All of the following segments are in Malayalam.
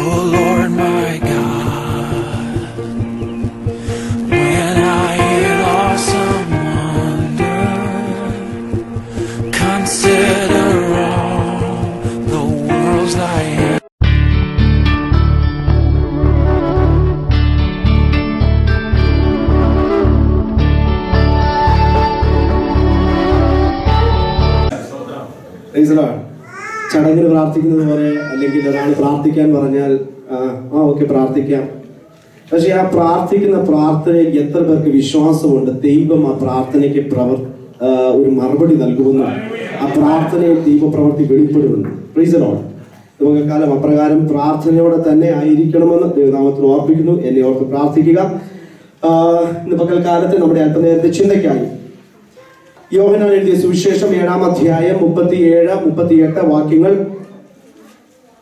Oh Lord my God, when I hear awesome wonder, consider all the worlds I am. ചടങ്ങിന് പ്രാർത്ഥിക്കുന്നത് പോലെ അല്ലെങ്കിൽ ഒരാൾ പ്രാർത്ഥിക്കാൻ പറഞ്ഞാൽ ഓക്കെ പ്രാർത്ഥിക്കാം. പക്ഷെ ആ പ്രാർത്ഥിക്കുന്ന പ്രാർത്ഥനയിൽ എത്ര പേർക്ക് വിശ്വാസമുണ്ട് ദൈവം ആ പ്രാർത്ഥനയ്ക്ക് ഒരു മറുപടി നൽകുമെന്നും ആ പ്രാർത്ഥനയിൽ ദൈവപ്രവൃത്തി വെളിപ്പെടുമെന്ന്? Price the Lord. നമുക്ക് കാലം അപ്രകാരം പ്രാർത്ഥനയോടെ തന്നെ ആയിരിക്കണമെന്ന് ദൈവനാമത്തിൽ ഓർപ്പിക്കുന്നു. എന്നെ ഓർത്ത് പ്രാർത്ഥിക്കുക. ഇന്ന് പകൽക്കാലത്ത് നമ്മുടെ അല്പനേരത്തെ ചിന്തയ്ക്കായി യോഹന്നാൻ എഴുതിയ സുവിശേഷം 7-ാം അധ്യായം 37-38 വാക്യങ്ങൾ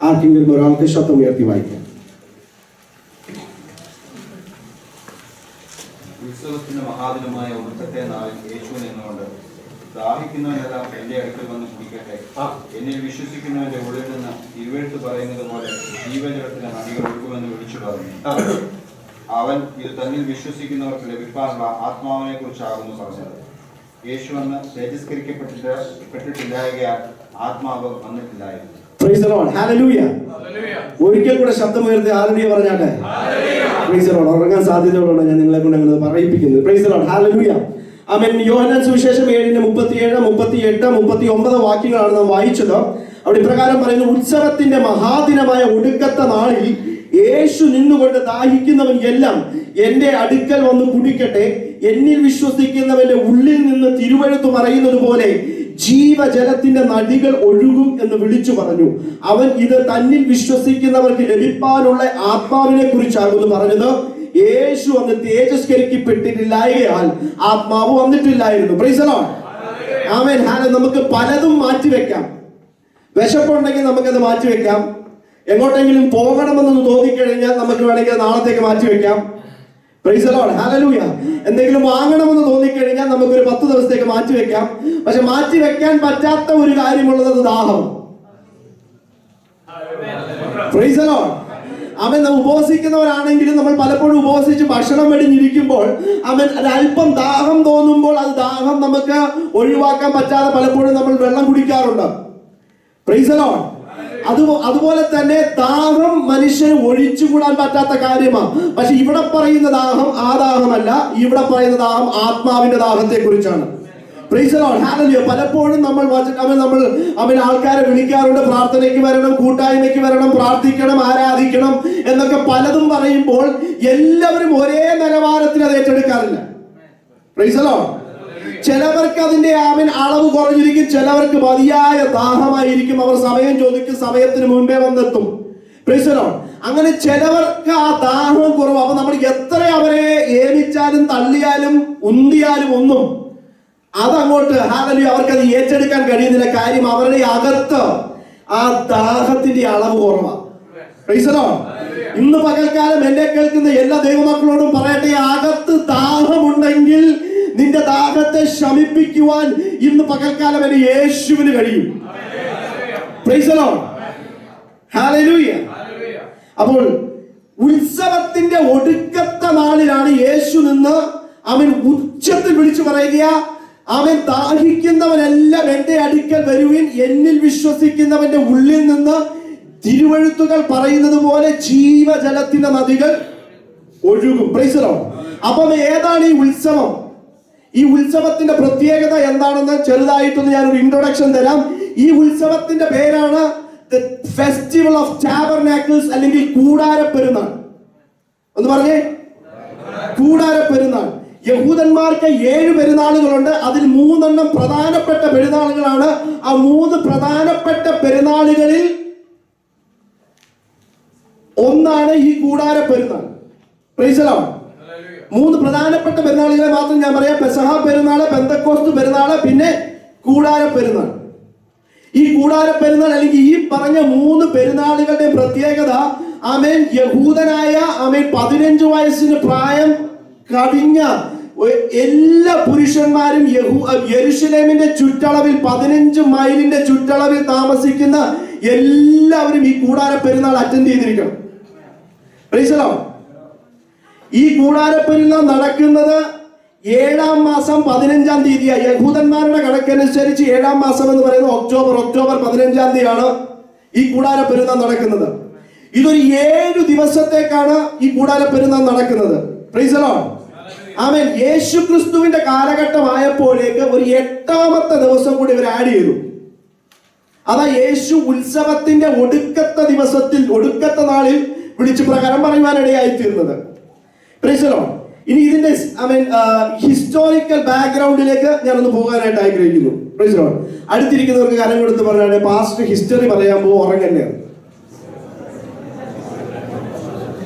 ആർക്കെങ്കിലും ഒരാൾക്ക് ശബ്ദം ഉയർത്തി വായിക്കാം. ഉത്സവത്തിന്റെ മഹാദിനമായ ഒടുക്കത്തെ നാളിൽ യേശു നിന്നുകൊണ്ട് ദാഹിക്കുന്നവനെല്ലാം എന്റെ അടുക്കൽ വന്ന് കുടിക്കട്ടെ, എന്നിൽ വിശ്വസിക്കുന്നവന്റെ ഉള്ളിൽ നിന്ന് തിരുവെഴുത്ത് പറയുന്നത് പോലെ ജീവജലത്തിന് നദികൾ ഒഴുകുമെന്ന് വിളിച്ചു പറഞ്ഞു. അവൻ ഇത് തന്നിൽ വിശ്വസിക്കുന്നവർക്ക് ലഭിക്കാനുള്ള ആത്മാവിനെ കുറിച്ചാകുന്നു പറഞ്ഞത്. യേശു അന്ന് തേജസ്കരിക്കപ്പെട്ടിട്ടില്ലായകയാൽ ആത്മാവ് വന്നിട്ടില്ലായിരുന്നു. Praise the lord. ഹല്ലേലൂയ. ഒരിക്കൽ കൂടെ ശബ്ദം ഉയർത്തി ഹല്ലേലൂയ പറഞ്ഞാട്ടെ. Praise the lord. ഉറങ്ങാൻ സാധ്യതയുള്ളതാണ് ഞാൻ നിങ്ങളെ കൊണ്ട് അങ്ങനെ പറയിപ്പിക്കുന്നത്. Praise the lord. Hallelujah. Amen. യോഹന്നാൻ സുവിശേഷം 7:37, 38, 39 വാക്യങ്ങളാണ് നാം വായിച്ചത്. അവിടെ ഇപ്രകാരം പറയുന്നു: ഉത്സവത്തിന്റെ മഹാദിനമായ ഒടുക്കത്തെ നാളിൽ യേശു നിന്നുകൊണ്ട് ദാഹിക്കുന്നവൻ എല്ലാം എന്റെ അടുക്കൽ വന്ന് കുടിക്കട്ടെ, എന്നിൽ വിശ്വസിക്കുന്നവന്റെ ഉള്ളിൽ നിന്ന് തിരുവെഴുത്ത് പറയുന്നത് പോലെ ജീവജലത്തിന്റെ നദികൾ ഒഴുകും എന്ന് വിളിച്ചു പറഞ്ഞു. അവൻ ഇത് തന്നിൽ വിശ്വസിക്കുന്നവർക്ക് ലഭിക്കാനുള്ള ആത്മാവിനെ കുറിച്ചാകുന്നു പറഞ്ഞത്. യേശു അന്ന് തേജസ്കരിക്കപ്പെട്ടിട്ടില്ലായകയാൽ ആത്മാവ് വന്നിട്ടില്ലായിരുന്നു. Praise the lord. ആമേൻ. നമുക്ക് പലതും മാറ്റിവെക്കാം. വിശപ്പുണ്ടെങ്കിൽ നമുക്കത് മാറ്റിവെക്കാം. എങ്ങോട്ടെങ്കിലും പോകണമെന്ന് തോന്നിക്കഴിഞ്ഞാൽ നമുക്ക് വേണമെങ്കിൽ നാളത്തേക്ക് മാറ്റിവെക്കാം. Praise the lord. ഹല്ലേലൂയ. എന്തെങ്കിലും വാങ്ങണമെന്ന് തോന്നിക്കഴിഞ്ഞാൽ നമുക്കൊരു 10 ദിവസത്തേക്ക് മാറ്റിവെക്കാം. പക്ഷെ മാറ്റിവെക്കാൻ പറ്റാത്ത ഒരു കാര്യമുള്ളത് ദാഹം. Price the Lord. അവൻ ഉപവസിക്കുന്നവരാണെങ്കിലും നമ്മൾ പലപ്പോഴും ഉപവസിച്ച് ഭക്ഷണം വെടിഞ്ഞിരിക്കുമ്പോൾ അവൻ ഒരല്പം ദാഹം തോന്നുമ്പോൾ അത് ദാഹം നമുക്ക് ഒഴിവാക്കാൻ പറ്റാതെ പലപ്പോഴും നമ്മൾ വെള്ളം കുടിക്കാറുണ്ട്. Price the Lord. അതുപോലെ തന്നെ ദാഹം മനുഷ്യന് ഒഴിച്ചുകൂടാൻ പറ്റാത്ത കാര്യമാണ്. പക്ഷെ ഇവിടെ പറയുന്ന ദാഹം ആ ദാഹമല്ല. ഇവിടെ പറയുന്ന ദാഹം ആത്മാവിന്റെ ദാഹത്തെ കുറിച്ചാണ്. Price the lord. ഹല്ലേലൂയ. പലപ്പോഴും നമ്മൾ ആൾക്കാരെ വിളിക്കാറുണ്ട്, പ്രാർത്ഥനയ്ക്ക് വരണം, കൂട്ടായ്മയ്ക്ക് വരണം, പ്രാർത്ഥിക്കണം, ആരാധിക്കണം എന്നൊക്കെ പലതും പറയുമ്പോൾ എല്ലാവരും ഒരേ നിലവാരത്തിൽ അത് ഏറ്റെടുക്കാറില്ല. Price the Lord. ചിലവർക്ക് അതിന്റെ അളവ് കുറഞ്ഞിരിക്കും, ചിലവർക്ക് മതിയായ ദാഹമായിരിക്കും. അവർ സമയം ചോദിക്കും, സമയത്തിന് മുൻപേ വന്നെത്തും. Price the Lord. അങ്ങനെ ചിലവർക്ക് ആ ദാഹം കുറവ്. അപ്പൊ നമ്മൾ എത്ര അവരെ ഏമിച്ചാലും തള്ളിയാലും ഉന്തിയാലും ഒന്നും അതങ്ങോട്ട് ഹല്ലേലൂയ അവർക്കത് ഏറ്റെടുക്കാൻ കഴിയുന്നില്ല. കാര്യം അവരുടെ അകത്ത് ആ ദാഹത്തിന്റെ അളവ് കുറവാണ്. Price the lord. ഇന്ന് പകൽക്കാലം എന്നെ കേൾക്കുന്ന എല്ലാ ദൈവമക്കളോടും പറയട്ടെ, അകത്ത് ദാഹമുണ്ടെങ്കിൽ നിന്റെ ദാഹത്തെ ശമിപ്പിക്കുവാൻ ഇന്ന് പകൽക്കാലം എന്റെ യേശുവിന് കഴിയും. Price the lord. ഹല്ലേലൂയ. അപ്പോൾ ഉത്സവത്തിന്റെ ഒടുക്കത്തെ നാളിലാണ് യേശു നിന്ന് അവൻ ഉച്ചത്തിൽ വിളിച്ചു പറയുക, അവൻ ദാഹിക്കുന്നവനെല്ലാം എന്റെ അടുക്കൽ വരുവിൻ, എന്നിൽ വിശ്വസിക്കുന്നവന്റെ ഉള്ളിൽ നിന്ന് തിരുവെഴുത്തുകൾ പറയുന്നത് പോലെ ജീവജലത്തിന്റെ നദികൾ ഒഴുകും. Price the Lord. അപ്പം ഏതാണ് ഈ ഉത്സവം? ഈ ഉത്സവത്തിന്റെ പ്രത്യേകത എന്താണെന്ന് ചെറുതായിട്ടൊന്ന് ഞാനൊരു ഇൻട്രൊഡക്ഷൻ തരാം. ഈ ഉത്സവത്തിന്റെ പേരാണ് ഫെസ്റ്റിവൽ ഓഫ് ടാബർനാക്കിൾസ് അല്ലെങ്കിൽ കൂടാര പെരുന്നാൾ. ഒന്ന് പറഞ്ഞേ, കൂടാര പെരുന്നാൾ. യഹൂദന്മാർക്ക് 7 പെരുന്നാളുകളുണ്ട്. അതിൽ 3 പ്രധാനപ്പെട്ട പെരുന്നാളുകളാണ്. ആ 3 പ്രധാനപ്പെട്ട പെരുന്നാളുകളിൽ ഒന്നാണ് ഈ കൂടാര പെരുന്നാൾ. Price the Lord. 3 പ്രധാനപ്പെട്ട പെരുന്നാളുകളെ മാത്രം ഞാൻ പറയാം: പെസഹ പെരുന്നാള്, പെന്തക്കോസ്ത് പെരുന്നാള്, പിന്നെ കൂടാര പെരുന്നാൾ. ഈ കൂടാര പെരുന്നാൾ അല്ലെങ്കിൽ ഈ പറഞ്ഞ 3 പെരുന്നാളുകളുടെ പ്രത്യേകത, ആമേൻ, യഹൂദനായ 15 വയസ്സിന് പ്രായം കവിഞ്ഞ എല്ലാ പുരുഷന്മാരും യെരുശലേമിന്റെ ചുറ്റളവിൽ 15 മൈലിന്റെ ചുറ്റളവിൽ താമസിക്കുന്ന എല്ലാവരും ഈ കൂടാര പെരുന്നാൾ അറ്റൻഡ് ചെയ്തിരിക്കണം. Price the Lord. ഈ കൂടാരപ്പെരുന്നാൾ നടക്കുന്നത് 7-ാം മാസം 15-ാം തീയതിയാണ്. യഹൂദന്മാരുടെ കണക്കനുസരിച്ച് 7-ാം മാസം എന്ന് പറയുന്നത് ഒക്ടോബർ 15-ാം തീയതിയാണ് ഈ കൂടാരപ്പെരുന്നാൾ നടക്കുന്നത്. ഇതൊരു 7 ദിവസത്തേക്കാണ് ഈ കൂടാരപ്പെരുന്നാൾ നടക്കുന്നത്. Praise the lord. ആമേൻ. യേശു ക്രിസ്തുവിന്റെ കാലഘട്ടമായപ്പോഴേക്ക് ഒരു 8-ാമത്തെ ദിവസം കൂടി ഇവർ ആഡ് ചെയ്തു. അതാ യേശു ഉത്സവത്തിന്റെ ഒടുക്കത്തെ നാളിൽ വിളിച്ചു പ്രകാരം പറയുവാനിടയായി തീർന്നത്. Price the Lord. ഇനി ഇതിന്റെ ഹിസ്റ്റോറിക്കൽ ബാക്ക്ഗ്രൗണ്ടിലേക്ക് ഞാനൊന്ന് പോകാനായിട്ട് ആഗ്രഹിക്കുന്നു. Price the Lord. അടുത്തിരിക്കുന്നവർക്ക് കരം കൊടുത്ത് പറഞ്ഞാൽ പാസ്റ്റർ ഹിസ്റ്ററി പറയാൻ ഉറങ്ങന്നെയാണ്.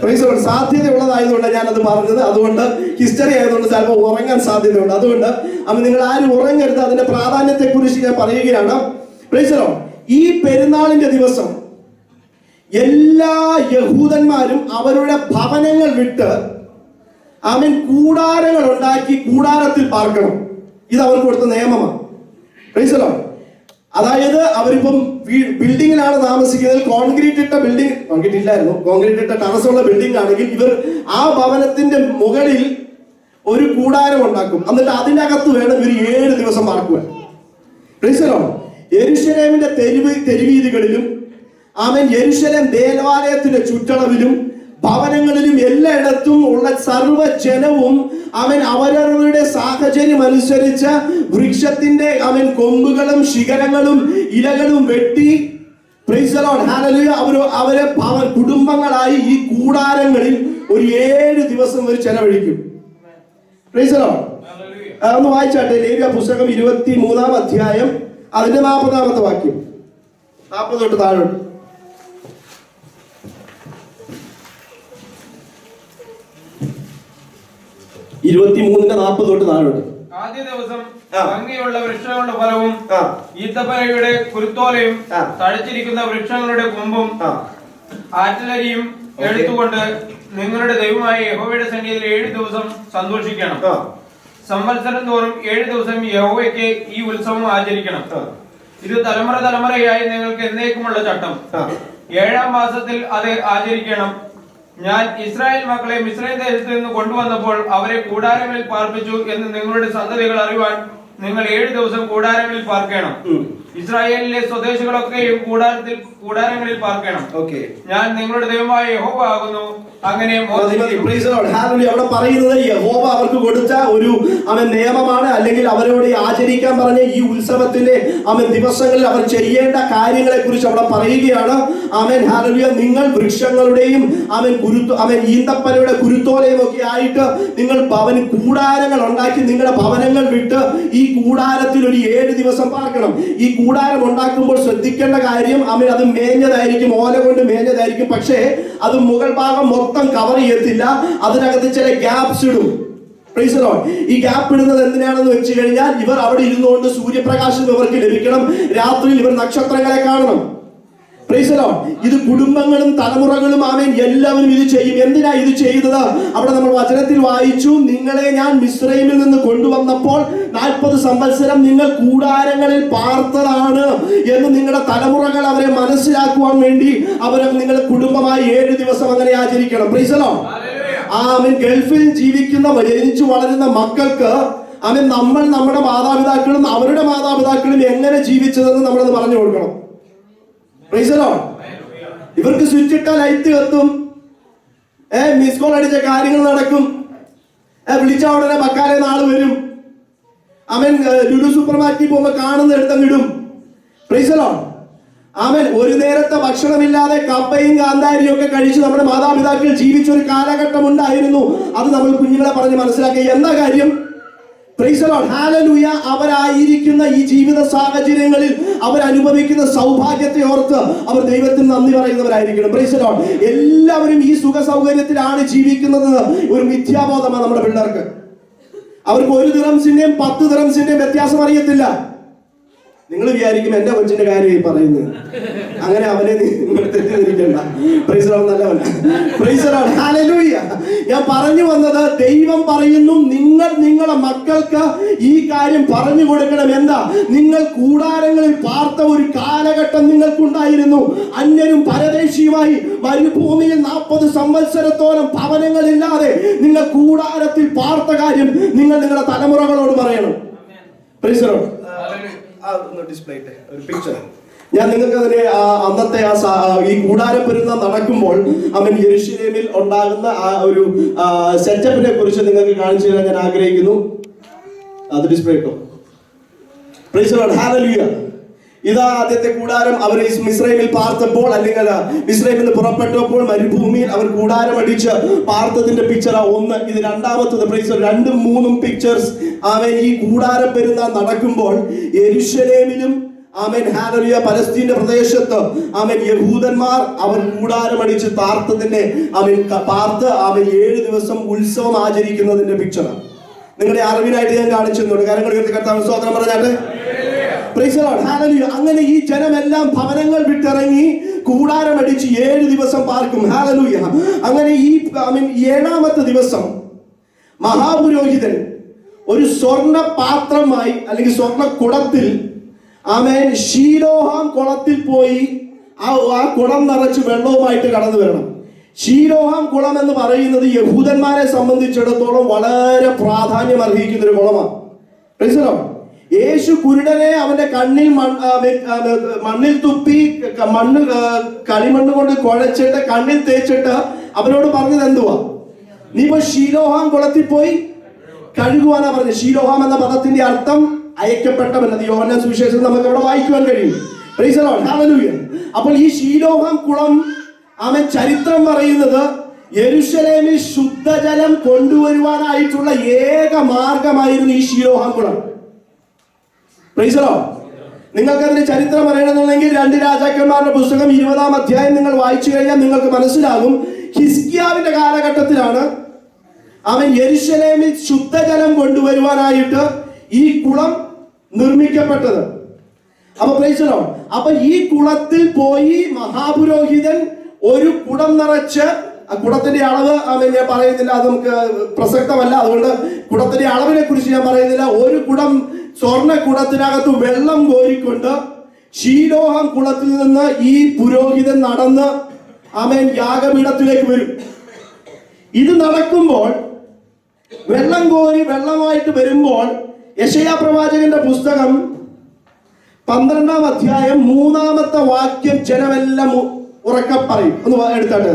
Praise the lord. സാധ്യതയുള്ളതായതുകൊണ്ട് ഞാനത് പറഞ്ഞത്. അതുകൊണ്ട് ഹിസ്റ്ററി ആയതുകൊണ്ട് ചിലപ്പോൾ ഉറങ്ങാൻ സാധ്യതയുണ്ട്. അതുകൊണ്ട് നിങ്ങൾ ആരും ഉറങ്ങരുത്. അതിന്റെ പ്രാധാന്യത്തെ കുറിച്ച് ഞാൻ പറയുകയാണ്. Price the Lord. ഈ പെരുന്നാളിന്റെ ദിവസം എല്ലാ യഹൂദന്മാരും അവരുടെ ഭവനങ്ങൾ വിട്ട് കൂടാരങ്ങൾ ഉണ്ടാക്കി കൂടാരത്തിൽ പാർക്കണം. ഇത് അവർക്ക് കൊടുത്ത നിയമമാണ്. Price the Lord. അതായത് അവരിപ്പം ബിൽഡിങ്ങിലാണ് താമസിക്കുന്നത്. കോൺക്രീറ്റ് ഇട്ട ടെറസുള്ള ബിൽഡിംഗ് ആണെങ്കിൽ ഇവർ ആ ഭവനത്തിന്റെ മുകളിൽ ഒരു കൂടാരം ഉണ്ടാക്കും. എന്നിട്ട് അതിനകത്ത് വേണം ഇവർ 7 ദിവസം പാർക്കുവാൻ. Price the Lord. യെരൂശലേമിന്റെ തെരുവീതികളിലും യെരൂശലേം ദേവാലയത്തിന്റെ ചുറ്റളവിലും ഭവനങ്ങളിലും എല്ലായിടത്തും ഉള്ള സർവ്വജനവും അവരവരുടെ സാഹചര്യം അനുസരിച്ച് വൃക്ഷത്തിന്റെ കൊമ്പുകളും ശിഖരങ്ങളും ഇലകളും വെട്ടി, പ്രൈസ് ദി ലോർഡ്, ഹല്ലേലൂയ, അവരെ കുടുംബങ്ങളായി ഈ കൂടാരങ്ങളിൽ ഒരു 7 ദിവസം ഒരു ചെലവഴിക്കും. Price the Lord. ഒന്ന് വായിച്ചാട്ടെ. ലേവ്യ പുസ്തകം 23-ാം അധ്യായം അതിന്റെ 40-ാമത്തെ വാക്യം. 40 തൊട്ട് താഴോട്ട്. 23-40 തൊട്ട് താഴോട്ട്. ആദ്യ ദിവസം ഭംഗിയുള്ള വൃക്ഷങ്ങളുടെ ഫലവും ഈത്തപ്പനയുടെ കുരുത്തോലയും തഴച്ചിരിക്കുന്ന വൃക്ഷങ്ങളുടെ കൊമ്പും ആറ്റിലരിയും എടുത്തുകൊണ്ട് നിങ്ങളുടെ ദൈവമായ യഹോവയുടെ സന്നിധിയിൽ 7 ദിവസം സന്തോഷിക്കണം. സംവത്സരം തോറും 7 ദിവസം യഹോവയ്ക്ക് ഈ ഉത്സവം ആചരിക്കണം. ഇത് തലമുറയായി നിങ്ങൾക്ക് എന്നേക്കുമുള്ള ചട്ടം. 7-ാം മാസത്തിൽ അത് ആചരിക്കണം. ഞാൻ ഇസ്രായേൽ മക്കളെ മിസ്രയീം ദേശത്ത് നിന്ന് കൊണ്ടുവന്നപ്പോൾ അവരെ കൂടാരങ്ങളിൽ പാർപ്പിച്ചു എന്ന് നിങ്ങളുടെ സന്തതികൾ അറിയുവാൻ നിങ്ങൾ 7 ദിവസം കൂടാരങ്ങളിൽ പാർക്കണം. ഇസ്രായേലിലെ സ്വദേശികളൊക്കെയും കൂടാരങ്ങളിൽ പാർക്കണം. ഞാൻ നിങ്ങളുടെ ദൈവമായ യഹോവ ആകുന്നു. അങ്ങനെ അവിടെ പറയുന്നത് യഹോവ അവർക്ക് കൊടുത്ത ഒരു നിയമമാണ്. അല്ലെങ്കിൽ അവരോട് ആചരിക്കാൻ പറഞ്ഞ ഈ ഉത്സവത്തിന്റെ ദിവസങ്ങളിൽ അവർ ചെയ്യേണ്ട കാര്യങ്ങളെ കുറിച്ച് അവിടെ പറയുകയാണ്. ഹല്ലേലൂയ. നിങ്ങൾ വൃക്ഷങ്ങളുടെയും ഈന്തപ്പനയുടെ കുരുത്തോലയും ഒക്കെ ആയിട്ട് നിങ്ങൾ കൂടാരങ്ങൾ ഉണ്ടാക്കി നിങ്ങളുടെ ഭവനങ്ങൾ വിട്ട് ഈ കൂടാരത്തിൽ ഒരു 7 ദിവസം പാർക്കണം. ഈ കൂടാരം ഉണ്ടാക്കുമ്പോൾ ശ്രദ്ധിക്കേണ്ട കാര്യം അത് മേഞ്ഞതായിരിക്കും, ഓല കൊണ്ട് മേഞ്ഞതായിരിക്കും. പക്ഷേ അത് മുകൾ ഭാഗം മൊത്തം കവർ ചെയ്യത്തില്ല. അതിനകത്ത് ചില ഗ്യാപ്സ് ഇടും. Price the Lord. ഈ ഗ്യാപ്പ് ഇടുന്നത് എന്തിനാണെന്ന് വെച്ച് കഴിഞ്ഞാൽ ഇവർ അവിടെ ഇരുന്നുകൊണ്ട് സൂര്യപ്രകാശം ഇവർക്ക് ലഭിക്കണം. രാത്രിയിൽ ഇവർ നക്ഷത്രങ്ങളെ കാണണം. Price the Lord. ഇത് കുടുംബങ്ങളും തലമുറകളും എല്ലാവരും ഇത് ചെയ്യും. എന്തിനാ ഇത് ചെയ്തത്? അവിടെ നമ്മൾ വചനത്തിൽ വായിച്ചു, നിങ്ങളെ ഞാൻ മിസ്രയീമിൽ നിന്ന് കൊണ്ടുവന്നപ്പോൾ 40 സംവത്സരം നിങ്ങൾ കൂടാരങ്ങളിൽ പാർത്തതാണ് എന്ന് നിങ്ങളുടെ തലമുറകൾ അവരെ മനസ്സിലാക്കുവാൻ വേണ്ടി നിങ്ങളുടെ കുടുംബമായി 7 ദിവസം അങ്ങനെ ആചരിക്കണം. Price the Lord. ഗൾഫിൽ ജീവിക്കുന്ന ജനിച്ചു വളരുന്ന മക്കൾക്ക് നമ്മൾ നമ്മുടെ മാതാപിതാക്കളും അവരുടെ മാതാപിതാക്കളും എങ്ങനെ ജീവിച്ചതെന്ന് നമ്മളത് പറഞ്ഞു കൊടുക്കണം. Price the Lord. ഇവർക്ക് സ്വിച്ച് ഇട്ടാൽ ലൈറ്റ് കത്തും, മിസ് കോൾ അടിച്ച കാര്യങ്ങൾ നടക്കും, വിളിച്ച ഉടനെ ബക്കാലെ നാള് വരും. ലുലു സൂപ്പർ മാർക്കറ്റിൽ പോകുമ്പോൾ കാണുന്ന എടുത്തങ്ങിടും. Price the Lord. ഒരു നേരത്തെ ഭക്ഷണമില്ലാതെ കപ്പയും കാന്താരിയും ഒക്കെ കഴിച്ച് നമ്മുടെ മാതാപിതാക്കൾ ജീവിച്ച ഒരു കാലഘട്ടം ഉണ്ടായിരുന്നു. അത് നമ്മൾ കുഞ്ഞുങ്ങളെ പറഞ്ഞ് മനസ്സിലാക്കി. എന്താ കാര്യം? Price the lord. ഹല്ലേലൂയ. അവരായിരിക്കുന്ന ഈ ജീവിത സാഹചര്യങ്ങളിൽ അവരനുഭവിക്കുന്ന സൗഭാഗ്യത്തെ ഓർത്ത് അവർ ദൈവത്തിന് നന്ദി പറയുന്നവരായിരിക്കണം. Price the Lord. എല്ലാവരും ഈ സുഖ സൗകര്യത്തിലാണ് ജീവിക്കുന്നത് ഒരു മിഥ്യാബോധമാണ് നമ്മുടെ പിള്ളേർക്ക്. അവർക്ക് 1 ദിറംസിന്റെയും 10 ദിറംസിന്റെയും വ്യത്യാസം അറിയത്തില്ല. നിങ്ങൾ വിചാരിക്കും എന്റെ കൊച്ചിന്റെ കാര്യമായി പറയുന്നത്. അങ്ങനെ അവനെ നിങ്ങൾ തെറ്റിദ്ധരിക്കണ്ട. Praise the lord. നല്ലവൻ. Praise the lord. ഹല്ലേലൂയ. ഞാൻ പറഞ്ഞു വന്നത്, ദൈവം പറയുന്നു നിങ്ങൾ നിങ്ങളുടെ മക്കൾക്ക് ഈ കാര്യം പറഞ്ഞു കൊടുക്കണം. എന്താ? നിങ്ങൾ കൂടാരങ്ങളിൽ പാർത്ത ഒരു കാലഘട്ടം നിങ്ങൾക്കുണ്ടായിരുന്നു. അന്യനും പരദേശിയുമായി മരുഭൂമിയിൽ 40 സംവത്സരത്തോളം ഭവനങ്ങളില്ലാതെ നിങ്ങൾ കൂടാരത്തിൽ പാർത്ത കാര്യം നിങ്ങൾ നിങ്ങളുടെ തലമുറകളോട് പറയണം. Price the Lord. ഡിസ്പ്ലേ ഒരു പിക്ചർ ഞാൻ നിങ്ങൾക്ക് അതിനെ അന്നത്തെ ഈ കൂടാര പെരുന്നാൾ നടക്കുമ്പോൾ യെരൂശലേമിൽ ഉണ്ടാകുന്ന ആ ഒരു സെറ്റപ്പിനെ കുറിച്ച് നിങ്ങൾക്ക് കാണിച്ചു തരാൻ ഞാൻ ആഗ്രഹിക്കുന്നു. അത് ഡിസ്പ്ലേ ഇട്ടോ. Price the lord. ഹല്ലേലൂയ. ഇതാ ആദ്യത്തെ കൂടാരം. അവർ മിസ്രൈമിൽ പാർത്തപ്പോൾ, അല്ലെങ്കിൽ മിസ്രൈമിൽ നിന്ന് പുറപ്പെട്ടപ്പോൾ മരുഭൂമിയിൽ അവർ കൂടാരം അടിച്ച് പാർത്തതിന്റെ പിക്ചർ ഒന്ന്. ഇത് രണ്ടാമത്തത്. പ്രൈസ് 2ഉം 3ഉം പിക്ചേഴ്സ് ഈ കൂടാര പെരുന്നാൾ നടക്കുമ്പോൾ യെരൂശലേമിലും ഹല്ലേലൂയ പലസ്തീന്റെ പ്രദേശത്ത് യഹൂദന്മാർ അവർ കൂടാരമടിച്ച് പാർത്തതിന്റെ പാർത്ത് 7 ദിവസം ഉത്സവം ആചരിക്കുന്നതിന്റെ പിക്ചറാണ്. നിങ്ങളുടെ അറിവിനായിട്ട് ഞാൻ കാണിച്ചു തന്നുണ്ട്. കാര്യങ്ങൾ ഉയർത്തി കർത്താവിന് സ്തോത്രം പറഞ്ഞാട്ടെ. Praise the lord. ഹല്ലേലൂയ. അങ്ങനെ ഈ ജനമെല്ലാം ഭവനങ്ങൾ വിട്ടിറങ്ങി കൂടാരമടിച്ച് 7 ദിവസം പാർക്കും. ഹല്ലേലൂയ. അങ്ങനെ ഈ 7ാമത്തെ ദിവസം മഹാപുരോഹിതൻ ഒരു സ്വർണ്ണ പാത്രമായി അല്ലെങ്കിൽ സ്വർണ്ണ കുടത്തിൽ ശീലോഹാം കുളത്തിൽ പോയി ആ കുളം നിറച്ച് വെള്ളവുമായിട്ട് കടന്നു വരണം. ശീലോഹാം കുളം എന്ന് പറയുന്നത് യഹൂദന്മാരെ സംബന്ധിച്ചിടത്തോളം വളരെ പ്രാധാന്യം അർഹിക്കുന്ന ഒരു കുളമാണ്. Praise the lord. യേശു കുരുടനെ അവന്റെ കണ്ണിൽ മണ്ണിൽ തുപ്പി കളിമണ്ണ് കൊണ്ട് കുഴച്ചിട്ട് കണ്ണിൽ തേച്ചിട്ട് അവനോട് പറഞ്ഞത് എന്തുവാ? നീ ഇപ്പൊ ശീലോഹാം കുളത്തിൽ പോയി കഴുകുവാനാ പറഞ്ഞത്. ശീലോഹാം എന്ന പദത്തിന്റെ അർത്ഥം അയക്കപ്പെട്ടവൻ. അത് യോഹന്നാൻ സുവിശേഷം നമുക്ക് അവിടെ വായിക്കുവാൻ കഴിയും. Price the lord. ഹല്ലേലൂയ. അപ്പോൾ ഈ ശീലോഹാം കുളം ചരിത്രം പറയുന്നത് യെരൂശലേമിൽ ശുദ്ധജലം കൊണ്ടുവരുവാനായിട്ടുള്ള ഏക മാർഗമായിരുന്നു ഈ ശീലോഹാം കുളം. Price the Lord. നിങ്ങൾക്ക് അതിന്റെ ചരിത്രം അറിയണമെന്നുണ്ടെങ്കിൽ 2 രാജാക്കന്മാരുടെ പുസ്തകം 20-ാം അധ്യായം നിങ്ങൾ വായിച്ചു കഴിഞ്ഞാൽ നിങ്ങൾക്ക് മനസ്സിലാകും. ഹിസ്കിയാവിന്റെ കാലഘട്ടത്തിലാണ് യെരൂശലേമിൽ ശുദ്ധജലം കൊണ്ടുവരുവാനായിട്ട് ഈ കുളം നിർമ്മിക്കപ്പെട്ടത്. അപ്പൊ പ്രൈസ് ദി ലോർഡ്. അപ്പൊ ഈ കുളത്തിൽ പോയി മഹാപുരോഹിതൻ ഒരു കുടം നിറച്ച്, ആ കുടത്തിന്റെ അളവ് ഞാൻ പറയുന്നില്ല, അത് നമുക്ക് പ്രസക്തമല്ല, അതുകൊണ്ട് കുടത്തിന്റെ അളവിനെ കുറിച്ച് ഞാൻ പറയുന്നില്ല. ഒരു കുടം സ്വർണ്ണ കുടത്തിനകത്ത് വെള്ളം കോരിക്കൊണ്ട് ശീലോഹാം കുളത്തിൽ നിന്ന് ഈ പുരോഹിതൻ നടന്ന് യാഗപീഠത്തിലേക്ക് വരും. ഇത് നടക്കുമ്പോൾ വെള്ളം കോരി വെള്ളമായിട്ട് വരുമ്പോൾ യെശയ്യാ പ്രവാചകന്റെ പുസ്തകം 12-ാം അധ്യായം 3-ാമത്തെ വാക്യം ജനമെല്ലാം ഉറക്കെ പറയും. ഒന്ന് എടുത്താട്ടെ.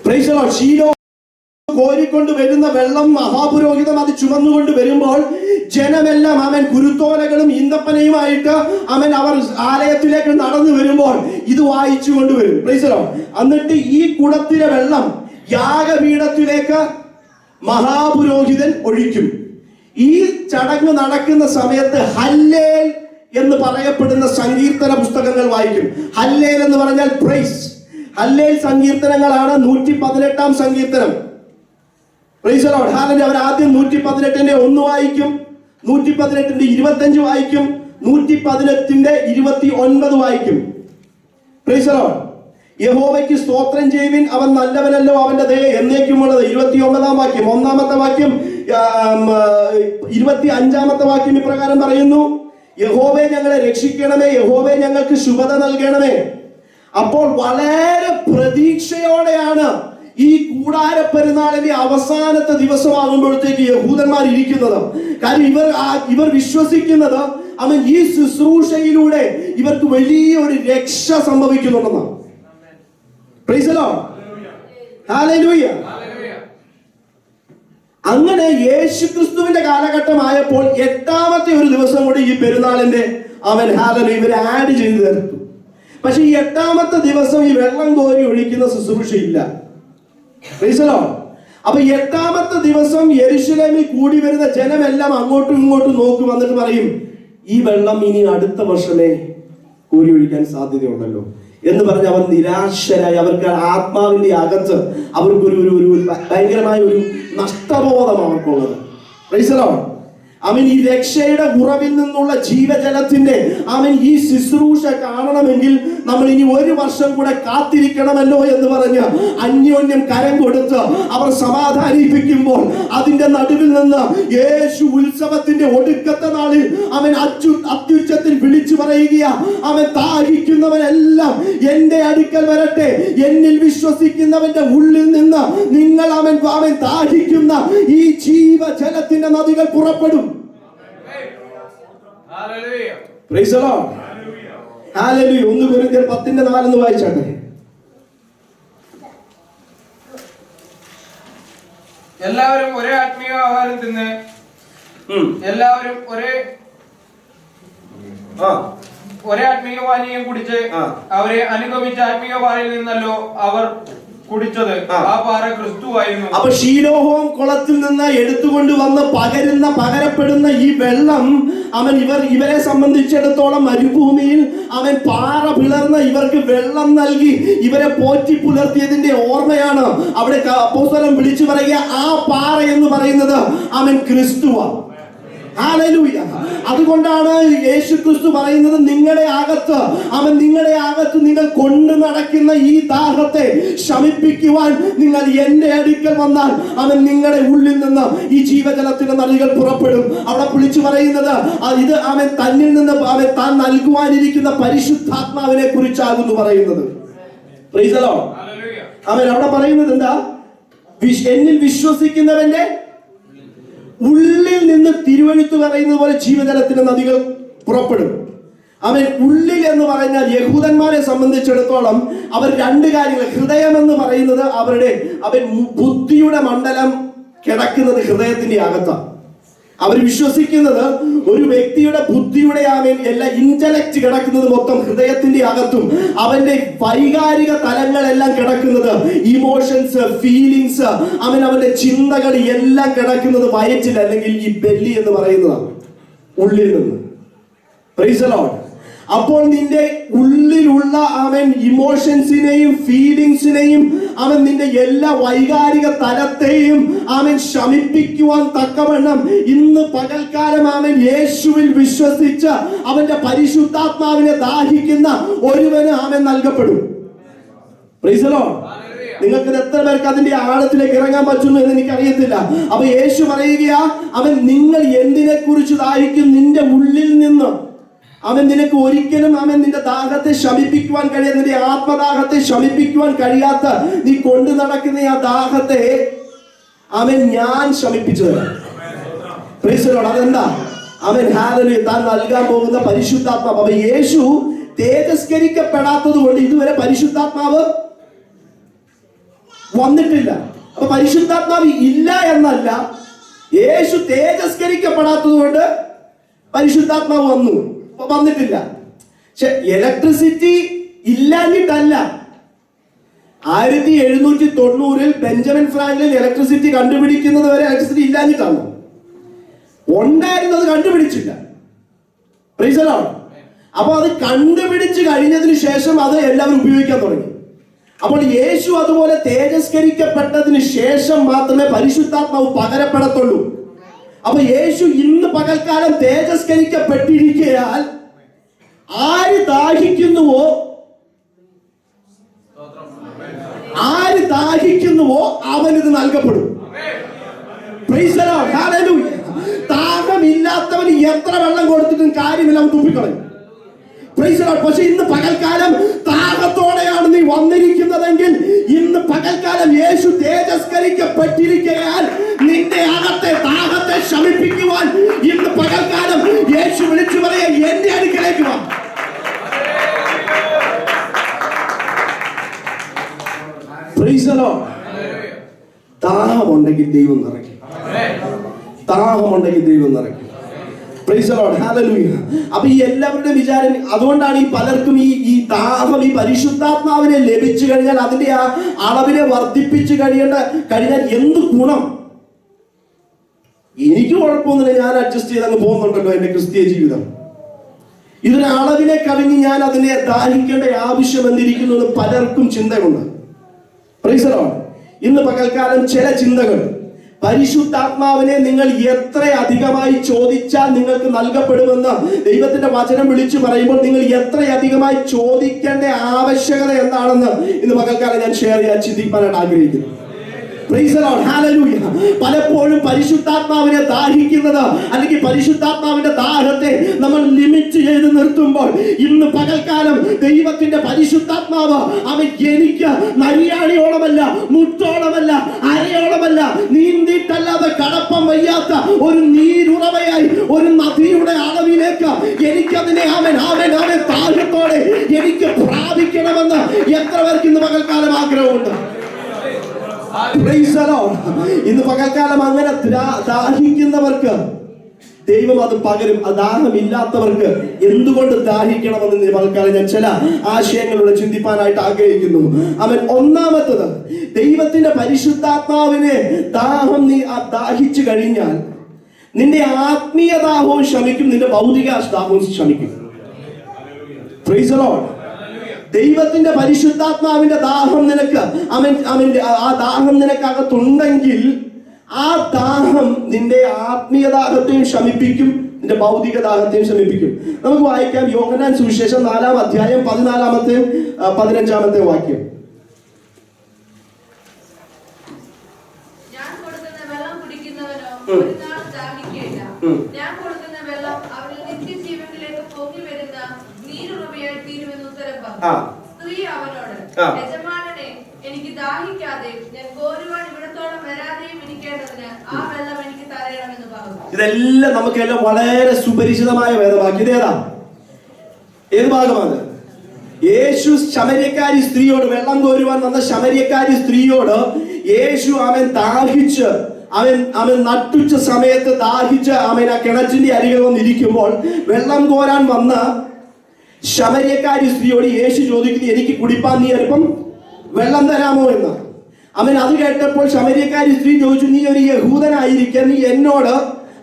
Praise the lord. ശീലോ കോരിക്കൊണ്ട് വരുന്ന വെള്ളം മഹാപുരോഹിതം അത് ചുമന്നുകൊണ്ട് വരുമ്പോൾ ജനമെല്ലാം കുരുത്തോലകളും ഈന്തപ്പനയുമായിട്ട് അവർ ആലയത്തിലേക്ക് നടന്നു വരുമ്പോൾ ഇത് വായിച്ചു കൊണ്ടുവരും. Price the Lord. എന്നിട്ട് ഈ കുടത്തിലെ വെള്ളം യാഗപീഠത്തിലേക്ക് മഹാപുരോഹിതൻ ഒഴിക്കും. ഈ ചടങ്ങ് നടക്കുന്ന സമയത്ത് ഹല്ലേൽ എന്ന് പറയപ്പെടുന്ന സങ്കീർത്തന പുസ്തകങ്ങൾ വായിക്കും. ഹല്ലേൽ എന്ന് പറഞ്ഞാൽ പ്രൈസ്. ഹല്ലേൽ സങ്കീർത്തനങ്ങളാണ് 118-ാം സങ്കീർത്തനം. Price the lord. ഹല്ലേലൂയ. അവർ ആദ്യം 118-ന്റെ 1 വായിക്കും, 118-ന്റെ 25 വായിക്കും, 118-ന്റെ 29 വായിക്കും. Price the Lord. യഹോവയ്ക്ക് സ്തോത്രം ചെയ്യുവിൻ, അവൻ നല്ലവനല്ലോ, അവന്റെ ദയ എന്നേക്കുമുള്ളത്. 29-ാം വാക്യം. 1-ാമത്തെ വാക്യം 25-ാമത്തെ വാക്യം ഇപ്രകാരം പറയുന്നു: യഹോവേ ഞങ്ങളെ രക്ഷിക്കണമേ, യഹോവേ ഞങ്ങൾക്ക് ശുഭത നൽകണമേ. അപ്പോൾ വളരെ പ്രതീക്ഷയോടെയാണ് ഈ കൂടാര പെരുന്നാളിന്റെ അവസാനത്തെ ദിവസമാകുമ്പോഴത്തേക്ക് യഹൂദന്മാർ ഇരിക്കുന്നത്. കാരണം ഇവർ വിശ്വസിക്കുന്നത് ഈ ശുശ്രൂഷയിലൂടെ ഇവർക്ക് വലിയൊരു രക്ഷ സംഭവിക്കുന്നുണ്ടെന്നാണ്. Praise the lord. ഹല്ലേലൂയ. അങ്ങനെ യേശുക്രിസ്തുവിന്റെ കാലഘട്ടമായപ്പോൾ 8ാമത്തെ ഒരു ദിവസം കൂടി ഈ പെരുന്നാളിന്റെ ഹല്ലേലൂയ ഇവർ ആഡ് ചെയ്തു തീർത്തു. പക്ഷെ ഈ 8ാമത്തെ ദിവസം ഈ വെള്ളം കോരി ഒഴിക്കുന്ന ശുശ്രൂഷയില്ല. Price the Lord. അപ്പൊ 8ാമത്തെ ദിവസം യെരൂശലേമിൽ കൂടി വരുന്ന ജനമെല്ലാം അങ്ങോട്ടും ഇങ്ങോട്ടും നോക്കി വന്നിട്ട് പറയും, ഈ വെള്ളം ഇനി അടുത്ത വർഷമേ കോരി ഒഴിക്കാൻ സാധ്യതയുണ്ടല്ലോ. എന്ന് പറഞ്ഞ് അവർ നിരാശരായി. അവർക്ക് ആത്മാവിന്റെ അകത്ത് അവർക്കൊരു ഒരു ഭയങ്കരമായ ഒരു നഷ്ടബോധം അവർക്കുള്ളത്. Price the Lord. അവൻ ഈ രക്ഷയുടെ ഉറവിൽ നിന്നുള്ള ജീവജലത്തിന്റെ അവൻ ഈ ശുശ്രൂഷ കാണണമെങ്കിൽ നമ്മൾ ഇനി 1 വർഷം കൂടെ കാത്തിരിക്കണമല്ലോ എന്ന് പറഞ്ഞ് അന്യോന്യം കരം കൊടുത്ത് അവർ സമാധാനിപ്പിക്കുമ്പോൾ അതിന്റെ നടുവിൽ നിന്ന് യേശു ഉത്സവത്തിന്റെ ഒടുക്കത്തെ നാളിൽ അവൻ അത്യുച്ചത്തിൽ വിളിച്ചു പറയുക, അവൻ ദാഹിക്കുന്നവനെല്ലാം എന്റെ അടുക്കൽ വരട്ടെ, എന്നിൽ വിശ്വസിക്കുന്നവന്റെ ഉള്ളിൽ നിന്ന് നിങ്ങൾ അവൻ ദാഹിക്കുന്ന ഈ ജീവജലത്തിന്റെ നദികൾ പുറപ്പെടും. Price the lord. ഹല്ലേലൂയ. 1 കൊരിന്ത്യർ 10:4 വായിച്ചാട്ടെ. എല്ലാവരും ഒരേ ആത്മീയ ആഹാരം തിന്ന് എല്ലാവരും ഒരേ ആത്മീയ പാനീയം കുടിച്ച് അവരെ അനുഗമിച്ച ആത്മീയ പാറയിൽ നിന്നല്ലോ അവർ കുടിച്ചത്. ആ പാറ ക്രിസ്തുവായിരുന്നു. അപ്പൊ ശീലോഹോം കുളത്തിൽ നിന്ന് എടുത്തുകൊണ്ട് വന്ന് പകരപ്പെടുന്ന ഈ വെള്ളം അവൻ ഇവരെ സംബന്ധിച്ചിടത്തോളം മരുഭൂമിയിൽ അവൻ പാറ പിളർന്ന് ഇവർക്ക് വെള്ളം നൽകി ഇവരെ പോറ്റി പുലർത്തിയതിന്റെ ഓർമ്മയാണ് അവിടെ അപ്പോസ്തലൻ വിളിച്ചു പറയുക. ആ പാറ എന്ന് പറയുന്നത് അവൻ ക്രിസ്തുവാണ്. ഹല്ലേലൂയ. അതുകൊണ്ടാണ് യേശു ക്രിസ്തു പറയുന്നത്, നിങ്ങളുടെ അകത്ത് നിങ്ങൾ കൊണ്ടു നടക്കുന്ന ഈ ദാഹത്തെ ശമിപ്പിക്കുവാൻ നിങ്ങൾ എന്റെ അടുക്കൽ വന്നാൽ അവൻ നിങ്ങളുടെ ഉള്ളിൽ നിന്ന് ഈ ജീവജലത്തിന്റെ നദികൾ പുറപ്പെടും. അവിടെ വിളിച്ചു പറയുന്നത് ഇത് അവൻ തന്നിൽ നിന്ന് താൻ നൽകുവാനിരിക്കുന്ന പരിശുദ്ധാത്മാവിനെ കുറിച്ചാകുന്നു പറയുന്നത്. Price the Lord. അവൻ അവിടെ പറയുന്നത് എന്താ? എന്നിൽ വിശ്വസിക്കുന്നവന്റെ ഉള്ളിൽ നിന്ന് തിരുവെഴുത്ത് പറയുന്നത് പോലെ ജീവജലത്തിന്റെ നദികൾ പുറപ്പെടും. അവൻ ഉള്ളിൽ എന്ന് പറഞ്ഞാൽ യഹൂദന്മാരെ സംബന്ധിച്ചിടത്തോളം അവർ 2 കാര്യങ്ങൾ. ഹൃദയം എന്ന് പറയുന്നത് അവൻ ബുദ്ധിയുടെ മണ്ഡലം കിടക്കുന്നത് ഹൃദയത്തിന്റെ അകത്താണ്. അവർ വിശ്വസിക്കുന്നത് ഒരു വ്യക്തിയുടെ ബുദ്ധിയുടെ എല്ലാ ഇന്റലക്ട് കിടക്കുന്നത് മൊത്തം ഹൃദയത്തിന്റെ അകത്തും അവന്റെ വൈകാരിക തലങ്ങളെല്ലാം കിടക്കുന്നത് ഇമോഷൻസ്, ഫീലിങ്സ്, അവന്റെ ചിന്തകൾ എല്ലാം കിടക്കുന്നത് വയറ്റിൽ അല്ലെങ്കിൽ ഈ ബെല്ലി എന്ന് പറയുന്നതാണ്, ഉള്ളിൽ നിന്ന്. Price the Lord. അപ്പോൾ നിന്റെ ഉള്ളിലുള്ള അവൻ ഇമോഷൻസിനെയും ഫീലിങ്സിനെയും അവൻ നിന്റെ എല്ലാ വൈകാരിക തലത്തെയും അവൻ ശമിപ്പിക്കുവാൻ തക്കവണ്ണം ഇന്ന് പകൽക്കാലം അവൻ യേശുവിൽ വിശ്വസിച്ച അവന്റെ പരിശുദ്ധാത്മാവിനെ ദാഹിക്കുന്ന ഒരുവന് അവൻ നൽകപ്പെടും. Praise the Lord. നിങ്ങൾക്ക് എത്ര പേർക്ക് അതിന്റെ ആഴത്തിലേക്ക് ഇറങ്ങാൻ പറ്റുന്നു എന്ന് എനിക്കറിയത്തില്ല. അപ്പൊ യേശു പറയുക, അവൻ നിങ്ങൾ എന്തിനെ കുറിച്ച് ദാഹിക്കും? നിന്റെ ഉള്ളിൽ നിന്ന് അവൻ നിനക്ക് ഒരിക്കലും നിന്റെ ദാഹത്തെ ശമിപ്പിക്കുവാൻ കഴിയാത്ത, നിന്റെ ആത്മദാഹത്തെ ശമിപ്പിക്കുവാൻ കഴിയാത്ത നീ കൊണ്ടു നടക്കുന്ന ആ ദാഹത്തെ ഞാൻ ശമിപ്പിച്ചു തരാം. Price the Lord. അതെന്താ? ഹല്ലേലൂയ, താൻ നൽകാൻ പോകുന്ന പരിശുദ്ധാത്മാവ്. അപ്പൊ യേശു തേജസ്കരിക്കപ്പെടാത്തത് കൊണ്ട് ഇതുവരെ പരിശുദ്ധാത്മാവ് വന്നിട്ടില്ല. അപ്പൊ പരിശുദ്ധാത്മാവ് ഇല്ല എന്നല്ല, യേശു തേജസ്കരിക്കപ്പെടാത്തത് കൊണ്ട് പരിശുദ്ധാത്മാവ് വന്നിട്ടില്ല. പക്ഷെ ഇലക്ട്രിസിറ്റി ഇല്ലാഞ്ഞിട്ടല്ല. 1790 ബെഞ്ചമിൻ ഫ്രാങ്ക്ലിൻ ഇലക്ട്രിസിറ്റി കണ്ടുപിടിക്കുന്നത് വരെ ഇലക്ട്രിസിറ്റി ഇല്ലാഞ്ഞിട്ടാണ്. ഉണ്ടായിരുന്നത് കണ്ടുപിടിച്ചില്ല. Price the Lord. അപ്പൊ അത് കണ്ടുപിടിച്ച് കഴിഞ്ഞതിന് ശേഷം അത് എല്ലാവരും ഉപയോഗിക്കാൻ തുടങ്ങി. അപ്പോൾ യേശു അതുപോലെ തേജസ്കരിക്കപ്പെട്ടതിന് ശേഷം മാത്രമേ പരിശുദ്ധാത്മാവ് പകരപ്പെടത്തുള്ളൂ. അപ്പൊ യേശു ഇന്ന് പകൽക്കാലം തേജസ്കരിക്കപ്പെട്ടിരിക്കയാൽ ആര് ദാഹിക്കുന്നുവോ അവനിത് നൽകപ്പെടും. Praise the lord. ഹല്ലേലൂയ. ദാഹമില്ലാത്തവന് എത്ര വെള്ളം കൊടുത്തിട്ടും കാര്യമില്ല, അവൻ തുപ്പിക്കളയും. Price the Lord. പക്ഷെ ഇന്ന് പകൽക്കാലം ദാഹത്തോടെയാണ് നീ വന്നിരിക്കുന്നതെങ്കിൽ ഇന്ന് പകൽക്കാലം യേശു തേജസ്കരിക്കപ്പെട്ടിരിക്കയാൽ നിന്റെ അകത്തെ ദാഹത്തെ ശമിപ്പിക്കുവാൻ ഇന്ന് പകൽക്കാലം യേശു വിളിച്ചു പറയാ, എന്റെ അടുക്കലേക്ക് വാ. Price the Lord. ദാഹമുണ്ടെങ്കിൽ ദൈവം നിറയ്ക്കും. ദാഹമുണ്ടെങ്കിൽ ദൈവം നിറയ്ക്കും. Price the lord. ഹല്ലേലൂയ. അപ്പൊ ഈ എല്ലാവരുടെ വിചാരം അതുകൊണ്ടാണ് ഈ പലർക്കും ഈ ദാഹം, ഈ പരിശുദ്ധാത്മാവിനെ ലഭിച്ചു കഴിഞ്ഞാൽ അതിന്റെ ആ അളവിനെ വർദ്ധിപ്പിച്ചു കഴിഞ്ഞാൽ എന്ത് ഗുണം? എനിക്ക് കുഴപ്പമൊന്നുമില്ല, ഞാൻ അഡ്ജസ്റ്റ് ചെയ്ത് അങ്ങ് പോകുന്നുണ്ടല്ലോ എന്റെ ക്രിസ്തീയ ജീവിതം. ഇതിന് അളവിനെ കവിഞ്ഞ് ഞാൻ അതിനെ ദാഹിക്കേണ്ട ആവശ്യം എന്തിരിക്കുന്നു എന്ന് പലർക്കും ചിന്തയുണ്ട്. Price the lord. ഇന്ന് പകൽക്കാലം ചില ചിന്തകൾ, പരിശുദ്ധാത്മാവിനെ നിങ്ങൾ എത്ര അധികമായി ചോദിച്ചാൽ നിങ്ങൾക്ക് നൽകപ്പെടുമെന്ന് ദൈവത്തിന്റെ വചനം വിളിച്ചു പറയുമ്പോൾ നിങ്ങൾ എത്ര അധികമായി ചോദിക്കേണ്ട ആവശ്യകത എന്താണെന്ന് ഇന്ന് പകൽക്കാലം ഞാൻ ഷെയർ ചെയ്യാൻ ചിന്തിക്കാനായിട്ട് ആഗ്രഹിക്കുന്നു. Praise the Lord. Hallelujah. പലപ്പോഴും പരിശുദ്ധാത്മാവിനെ ദാഹിക്കുന്നത് അല്ലെങ്കിൽ പരിശുദ്ധാത്മാവിന്റെ ദാഹത്തെ നമ്മൾ ലിമിറ്റ് ചെയ്ത് നിർത്തുമ്പോൾ ഇന്ന് പകൽക്കാലം ദൈവത്തിന്റെ പരിശുദ്ധാത്മാവ് അവൻ എനിക്ക് നരിയാണിയോളമല്ല, മുട്ടോളമല്ല, അരയോളമല്ല, നീന്തിയിട്ടല്ലാതെ കടപ്പം വയ്യാത്ത ഒരു നീരുറവയായി ഒരു നദിയുടെ അളവിലേക്ക് എനിക്കതിനെ അവൻ ദാഹത്തോടെ എനിക്ക് പ്രാപിക്കണമെന്ന് എത്ര പേർക്ക് ഇന്ന് പകൽക്കാലം ആഗ്രഹമുണ്ട്? ഇന്ന് പകൽക്കാലം അങ്ങനെ ദാഹിക്കുന്നവർക്ക് ദൈവം അത് പകരും. ദാഹമില്ലാത്തവർക്ക് എന്തുകൊണ്ട് ദാഹിക്കണമെന്ന് പകൽക്കാലം ഞാൻ ചില ആശയങ്ങളിലൂടെ ചിന്തിപ്പാനായിട്ട് ആഗ്രഹിക്കുന്നു. അവൻ ഒന്നാമത്തത്, ദൈവത്തിന്റെ പരിശുദ്ധാത്മാവിനെ ദാഹം നീ ദാഹിച്ചു കഴിഞ്ഞാൽ നിന്റെ ആത്മീയ ദാഹവും ശമിക്കും, നിന്റെ ഭൗതിക ദാഹവും ശമിക്കും. Price the Lord. ദൈവത്തിന്റെ പരിശുദ്ധാത്മാവിന്റെ ദാഹം നിനക്ക് ആ ദാഹം നിനക്കകത്തുണ്ടെങ്കിൽ ആ ദാഹം നിന്റെ ആത്മീയ ദാഹത്തെയും ശമിപ്പിക്കും, നിന്റെ ഭൗതിക ദാഹത്തെയും ശമിപ്പിക്കും. നമുക്ക് വായിക്കാം യോഹന്നാൻ സുവിശേഷം 4-ാം അധ്യായം 14-ാമത്തെയും 15-ാമത്തെയും വാക്യം. ഞാൻ കൊടുക്കുന്ന വെള്ളം കുടിക്കുന്നവനോ ഒരു നാൾ ദാഹിക്കുകയില്ല. ഞാൻ കൊടുക്കുന്ന വെള്ളം അവനിൽ നിത്യജീവനിലേക്ക് പൊങ്ങി വരുന്ന നീരുറവയായി തീരുമെന്ന് ഉത്തരം പറഞ്ഞു. സ്ത്രീ അവനോട്, യജമാനനെ, എനിക്ക് ദാഹിക്കാതെ ഞാൻ കോരുവാൻ ഇവിടത്തോളം വരാതെയും ഇരിക്കേണ്ടതിന് ആ വെള്ളം എനിക്ക് തരയണമെന്ന് പറഞ്ഞു. ഇതെല്ലാം നമുക്കെല്ലാം വളരെ സുപരിചിതമായ വേദവാക്യം. ഇതേതാ? ഏത് ഭാഗമാണ്? യേശു ശമര്യക്കാരി സ്ത്രീയോട്, വെള്ളം കോരുവാൻ വന്ന ശമര്യക്കാരി സ്ത്രീയോട് യേശു അവൻ ദാഹിച്ച് അവൻ നട്ടുച്ച സമയത്ത് ദാഹിച്ച് അവൻ ആ കിണറ്റിന്റെ അരികിൽ വന്നിരിക്കുമ്പോൾ വെള്ളം കോരാൻ വന്ന ശമര്യക്കാരി സ്ത്രീയോട് യേശു ചോദിക്കുന്നു, എനിക്ക് കുടിപ്പാൻ നീ അല്പം വെള്ളം തരാമോ എന്ന്. അവൻ അത് കേട്ടപ്പോൾ ശമര്യക്കാരി സ്ത്രീ ചോദിച്ചു, നീ ഒരു യഹൂദനായിരിക്കെ നീ എന്നോട്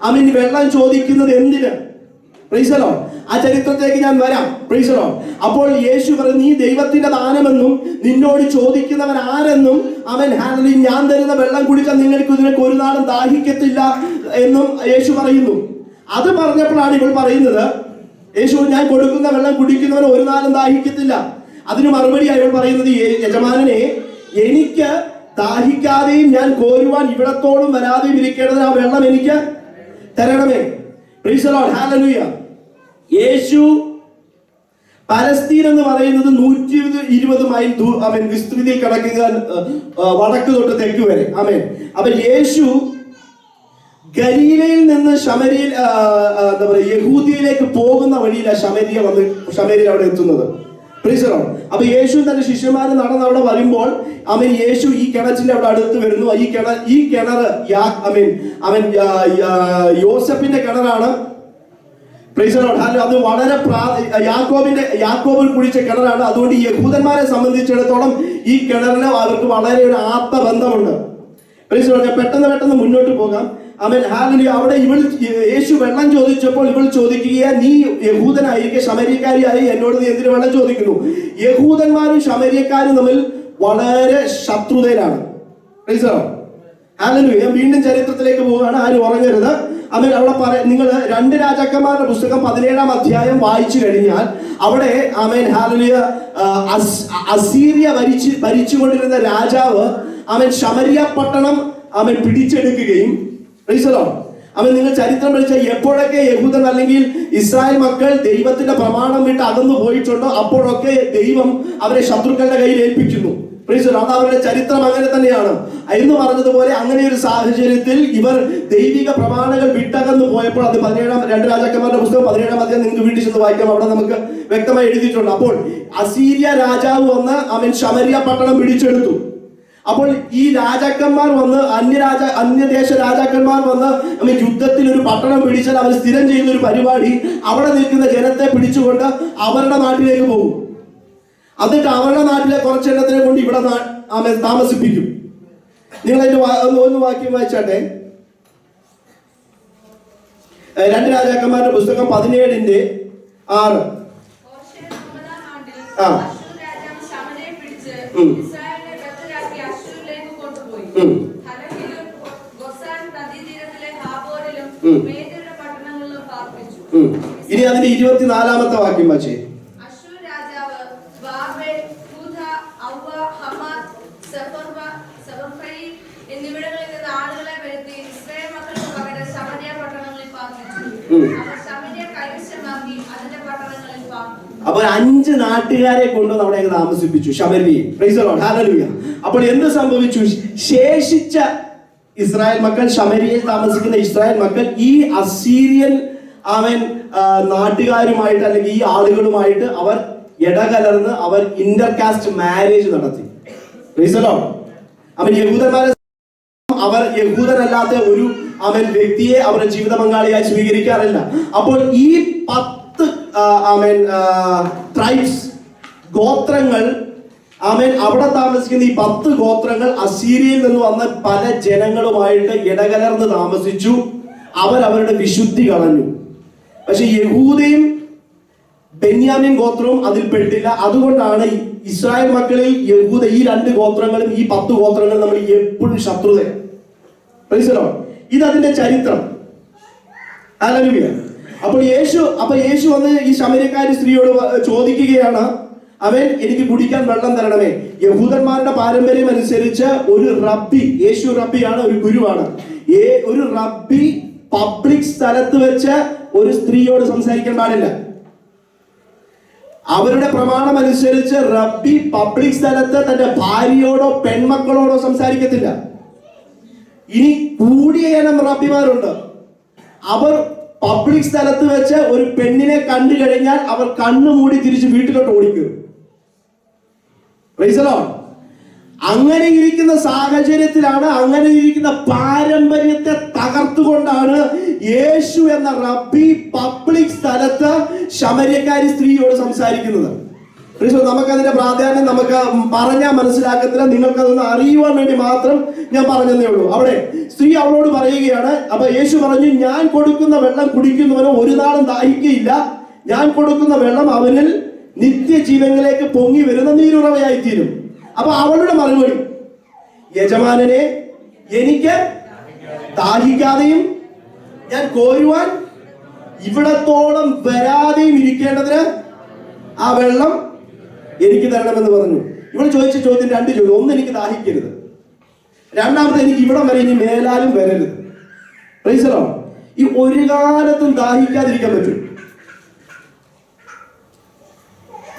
അവൻ വെള്ളം ചോദിക്കുന്നത് എന്തിന്? Price the Lord. ആ ചരിത്രത്തിലേക്ക് ഞാൻ വരാം. Price the Lord. അപ്പോൾ യേശു പറഞ്ഞു, നീ ദൈവത്തിന്റെ ദാനമെന്നും നിന്നോട് ചോദിക്കുന്നവൻ ആരെന്നും അവൻ ഞാൻ തരുന്ന വെള്ളം കുടിച്ചാൽ നിനക്ക് ഒരു നാളും ദാഹിക്കത്തില്ല എന്നും യേശു പറയുന്നു. അത് പറഞ്ഞപ്പോഴാണ് ഇവൾ പറയുന്നത്, യേശു ഞാൻ കൊടുക്കുന്ന വെള്ളം കുടിക്കുന്നവൻ ഒരു നാളും ദാഹിക്കത്തില്ല. അതിന് മറുപടി അയാൾ പറയുന്നത്, യജമാനനെ, എനിക്ക് ദാഹിക്കാതെയും ഞാൻ കോരുവാൻ ഇവിടത്തോളം വരാതെയും ഇരിക്കേണ്ടതിന് ആ വെള്ളം എനിക്ക് തരണമേ. Praise the lord. ഹല്ലേലൂയ. യേശു പലസ്തീൻ എന്ന് പറയുന്നത് 120 മൈൽ വിസ്തൃതിയിൽ കിടക്കുക, വടക്ക് തൊട്ട് തെക്ക് വരെ. ആമേൻ. അപ്പൊ യേശു ഗലീലയിൽ നിന്ന് യഹൂദിയയിലേക്ക് പോകുന്ന വഴിയിലാണ് ശമരിയ അവിടെ എത്തുന്നത്. Price the Lord. അപ്പൊ യേശു തന്റെ ശിഷ്യന്മാര് നടന്ന് അവിടെ വരുമ്പോൾ യേശു ഈ കിണറ്റിന്റെ അവിടെ അടുത്ത് വരുന്നു. ഈ കിണർ യോസഫിന്റെ കിണറാണ്. Praise the lord. അത് വളരെ യാക്കോബിൽ കുഴിച്ച കിണറാണ്. അതുകൊണ്ട് യഹൂദന്മാരെ സംബന്ധിച്ചിടത്തോളം ഈ കിണറിന് അവർക്ക് വളരെ ഒരു ആത്മബന്ധമുണ്ട്. Price the Lord. പെട്ടെന്ന് മുന്നോട്ട് പോകാം. അവിടെ യേശു വെള്ളം ചോദിച്ചപ്പോൾ ഇവൾ ചോദിക്കുക, നീ യഹൂദനായിരിക്കെ ശമര്യക്കാരിയായി എന്നോട് നീ എന്തിനു വെള്ളം ചോദിക്കുന്നു? യഹൂദന്മാരും ശമര്യക്കാരും തമ്മിൽ വളരെ ശത്രുതയിലാണ്. ഞാൻ വീണ്ടും ചരിത്രത്തിലേക്ക് പോവുകയാണ്, ആരും ഉറങ്ങരുത്. അവിടെ നിങ്ങൾ 2 രാജാക്കന്മാരുടെ പുസ്തകം 17-ാം അധ്യായം വായിച്ചു കഴിഞ്ഞാൽ അവിടെ അസീറിയ ഭരിച്ചുകൊണ്ടിരുന്ന രാജാവ് ശമരിയ പട്ടണം പിടിച്ചെടുക്കുകയും, നിങ്ങൾ ചരിത്രം പഠിച്ചാൽ എപ്പോഴൊക്കെ യഹൂദൻ അല്ലെങ്കിൽ ഇസ്രായേൽ മക്കൾ ദൈവത്തിന്റെ പ്രമാണം വിട്ട് അകന്നു പോയിട്ടുണ്ടോ അപ്പോഴൊക്കെ ദൈവം അവരെ ശത്രുക്കളുടെ കയ്യിൽ ഏൽപ്പിക്കുന്നു. അത് അവരുടെ ചരിത്രം അങ്ങനെ തന്നെയാണ്. എന്ന് പറഞ്ഞതുപോലെ അങ്ങനെ ഒരു സാഹചര്യത്തിൽ ഇവർ ദൈവിക പ്രമാണങ്ങൾ വിട്ടകന്നു പോയപ്പോൾ അത് 2 രാജാക്കന്മാരുടെ പുസ്തകം 17-ാം അധ്യായം നിങ്ങൾക്ക് വീട്ടിൽ ചെന്ന് വായിക്കാം. അവിടെ നമുക്ക് വ്യക്തമായി എഴുതിയിട്ടുണ്ട്. അപ്പോൾ അസീരിയ രാജാവ് വന്ന് ശമരിയ പട്ടണം പിടിച്ചെടുത്തു. അപ്പോൾ ഈ രാജാക്കന്മാർ വന്ന് അന്യദേശ രാജാക്കന്മാർ വന്ന് യുദ്ധത്തിൽ ഒരു പട്ടണം പിടിച്ചാൽ അവർ സ്ഥിരം ചെയ്യുന്ന ഒരു പരിപാടി, അവിടെ നിൽക്കുന്ന ജനത്തെ പിടിച്ചുകൊണ്ട് അവരുടെ നാട്ടിലേക്ക് പോകും. എന്നിട്ട് അവരുടെ നാട്ടിലെ കുറച്ചെണ്ണത്തിനെ കൊണ്ട് ഇവിടെ താമസിപ്പിക്കും. നിങ്ങൾ അതിന്റെ ഒന്ന് വാക്യം വായിച്ചാട്ടെ. 2 രാജാക്കന്മാരുടെ പുസ്തകം 17-ന്റെ 6. ഹോശേയ 9-ാം ആണ്ടിൽ ആ. അശ്ശൂർ രാജാവ് ശമര്യയെ പിടിച്ച് ഉം. ഇസ്രായേലിനെ ബദ്ധരാക്കി അശ്ശൂരിലേക്ക് കൊണ്ടുപോയി. ഉം. ഹലഹിലും ഗോസാൻ നദീതീരത്തിലെ ഹാബോരിലും ഉം. മേദ്യരുടെ പട്ടണങ്ങളിലും പാർപ്പിച്ചു. ഇനി അതിന്റെ 24-ാമത്തെ വാക്യം വായിച്ചേ. അശ്ശൂർ രാജാവ് ബാബേൽ, കൂഥ, ഔവ, ഹമാത്ത്, സെഫർവയീം എന്നിവിടങ്ങളിൽ നിന്ന് ആളുകളെ വരുത്തി ഇസ്രായേൽ മക്കൾക്ക് പകരം ശമര്യ പട്ടണങ്ങളിൽ പാർപ്പിച്ചു. അവർ ശമര്യ കൈവശമാക്കി അതിന്റെ പട്ടണങ്ങളിൽ പാർത്തു. അപ്പോൾ 5 നാട്ടുകാരെ കൊണ്ടുവന്ന് അവിടെ അങ്ങ് താമസിപ്പിച്ചു ശമര്യയിൽ. Price the lord, hallelujah. അപ്പോൾ എന്ത് സംഭവിച്ചു? ശേഷിച്ച ഇസ്രായേൽ മക്കൾ, ശമര്യയിൽ താമസിക്കുന്ന ഇസ്രായേൽ മക്കൾ ഈ അസീരിയൻ നാട്ടുകാരുമായിട്ട് അല്ലെങ്കിൽ ഈ ആളുകളുമായിട്ട് അവർ ഇടകലർന്ന് അവർ ഇന്റർകാസ്റ്റ് മാരേജ് നടത്തി. Praise the lord. യഹൂദന്മാരെ അവർ യഹൂദനല്ലാത്ത ഒരു വ്യക്തിയെ അവരുടെ ജീവിത പങ്കാളിയായി സ്വീകരിക്കാറില്ല. അപ്പോൾ ഈ 10 ട്രൈബ്സ്, ഗോത്രങ്ങൾ, അവിടെ താമസിക്കുന്ന ഈ 10 ഗോത്രങ്ങൾ അസീരിയയിൽ നിന്ന് വന്ന പല ജനങ്ങളുമായിട്ട് ഇടകലർന്ന് താമസിച്ചു. അവർ അവരുടെ വിശുദ്ധി കളഞ്ഞു. പക്ഷെ യഹൂദയും ബെന്യാമിൻ ഗോത്രവും അതിൽ പെട്ടില്ല. അതുകൊണ്ടാണ് ഇസ്രായേൽ മക്കളിൽ യഹൂദ ഈ 2 ഗോത്രങ്ങളും ഈ 10 ഗോത്രങ്ങളും നമ്മൾ എപ്പോഴും ശത്രുതയാണ്. ഇത് അതിന്റെ ചരിത്രം. ഹല്ലേലൂയ. അപ്പോൾ യേശു വന്ന് ഈ ശമര്യക്കാരി സ്ത്രീയോട് ചോദിക്കുകയാണ്, എനിക്ക് കുടിക്കാൻ വെള്ളം തരണമേ. യഹൂദന്മാരുടെ പാരമ്പര്യം അനുസരിച്ച് ഒരു റബ്ബി, യേശു റബ്ബിയാണ്, ഒരു ഗുരുവാണ്. ഒരു റബ്ബി പബ്ലിക് സ്ഥലത്ത് വെച്ച് ഒരു സ്ത്രീയോട് സംസാരിക്കാൻ പാടില്ല. അവരുടെ പ്രമാണം അനുസരിച്ച് റബ്ബി പബ്ലിക് സ്ഥലത്ത് തന്റെ ഭാര്യയോടോ പെൺമക്കളോടോ സംസാരിക്കത്തില്ല. ഇനി കൂടിയ ഇനം റബ്ബിമാരുണ്ട്. അവർ പബ്ലിക് സ്ഥലത്ത് വെച്ച് ഒരു പെണ്ണിനെ കണ്ടു കഴിഞ്ഞാൽ അവർ കണ്ണുമൂടി തിരിച്ച് വീട്ടിലോട്ട് ഓടിക്കും. Price the Lord. അങ്ങനെ ഇരിക്കുന്ന സാഹചര്യത്തിലാണ്, അങ്ങനെ ഇരിക്കുന്ന പാരമ്പര്യത്തെ തകർത്തുകൊണ്ടാണ് യേശു എന്ന റബ്ബി പബ്ലിക് സ്ഥലത്ത് ശമര്യക്കാരി സ്ത്രീയോട് സംസാരിക്കുന്നത്. നമുക്കതിന്റെ പ്രാധാന്യം നമുക്ക് പറഞ്ഞാൽ മനസ്സിലാക്കത്തില്ല. നിങ്ങൾക്ക് അതൊന്ന് അറിയുവാൻ വേണ്ടി മാത്രം ഞാൻ പറഞ്ഞതേ ഉള്ളൂ. അവിടെ സ്ത്രീ അവളോട് പറയുകയാണ്, അപ്പൊ യേശു പറഞ്ഞു, ഞാൻ കൊടുക്കുന്ന വെള്ളം കുടിക്കുന്നവനോ ഒരു നാളും ദാഹിക്കയില്ല. ഞാൻ കൊടുക്കുന്ന വെള്ളം അവനിൽ നിത്യജീവനിലേക്ക് പൊങ്ങി വരുന്ന നീരുറവയായി തീരും. അപ്പൊ അവളുടെ മറുപടി, യജമാനനെ, എനിക്ക് ദാഹിക്കാതെയും ഞാൻ കോരുവാൻ ഇവിടത്തോളം വരാതെയും ഇരിക്കേണ്ടതിന് ആ വെള്ളം എനിക്ക് തരണമെന്ന് പറഞ്ഞു. ഇവിടെ ചോദിച്ച ചോദ്യം 2 ചോദ്യം. ഒന്ന്, എനിക്ക് ദാഹിക്കരുത്. രണ്ടാമത്തെ, എനിക്ക് ഇവിടം വരെ ഇനി മേലാലും വരരുത്. Price the Lord. ഈ ഒരു കാലത്തും ദാഹിക്കാതിരിക്കാൻ പറ്റും.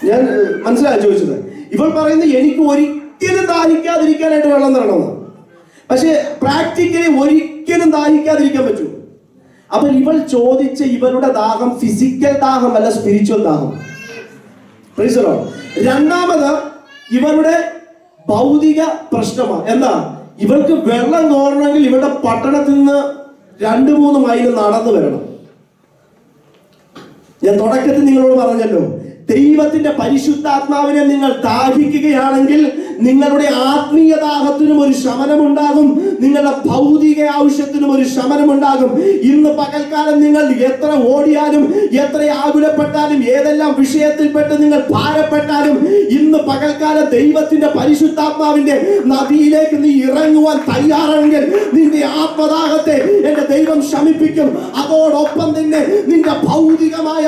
ഞാൻ മനസ്സിലായി ചോദിച്ചത്. ഇവൾ പറയുന്നത് എനിക്ക് ഒരിക്കലും ദാഹിക്കാതിരിക്കാനായിട്ട് വെള്ളം തരണമെന്ന്. പക്ഷെ പ്രാക്ടിക്കലി ഒരിക്കലും ദാഹിക്കാതിരിക്കാൻ പറ്റും. അപ്പൊ ഇവൾ ചോദിച്ച ഇവളുടെ ദാഹം ഫിസിക്കൽ ദാഹമല്ല, സ്പിരിച്വൽ ദാഹം. Price the Lord. രണ്ടാമത് ഇവരുടെ ഭൗതിക പ്രശ്നമാണ്. എന്താ? ഇവൾക്ക് വെള്ളം കോരണമെങ്കിൽ ഇവരുടെ പട്ടണത്തിൽ നിന്ന് 2-3 മൈൽ നടന്നു വരണം. ഞാൻ തുടക്കത്തിൽ നിങ്ങളോട് പറഞ്ഞല്ലോ, ദൈവത്തിന്റെ പരിശുദ്ധാത്മാവിനെ നിങ്ങൾ ദാഹിക്കുകയാണെങ്കിൽ നിങ്ങളുടെ ആത്മീയ ദാഹത്തിനും ഒരു ശമനമുണ്ടാകും, നിങ്ങളുടെ ഭൗതിക ആവശ്യത്തിനും ഒരു ശമനമുണ്ടാകും. ഇന്ന് പകൽക്കാലം നിങ്ങൾ എത്ര ഓടിയാലും, എത്ര ആകുലപ്പെട്ടാലും, ഏതെല്ലാം വിഷയത്തിൽപ്പെട്ട് നിങ്ങൾ ഭാരപ്പെട്ടാലും, ഇന്ന് പകൽക്കാലം ദൈവത്തിന്റെ പരിശുദ്ധാത്മാവിന്റെ നദിയിലേക്ക് നീ ഇറങ്ങുവാൻ തയ്യാറാണെങ്കിൽ നിന്റെ ആത്മദാഹത്തെ എന്റെ ദൈവം ശമിപ്പിക്കും. അതോടൊപ്പം തന്നെ നിന്റെ ഭൗതികമായ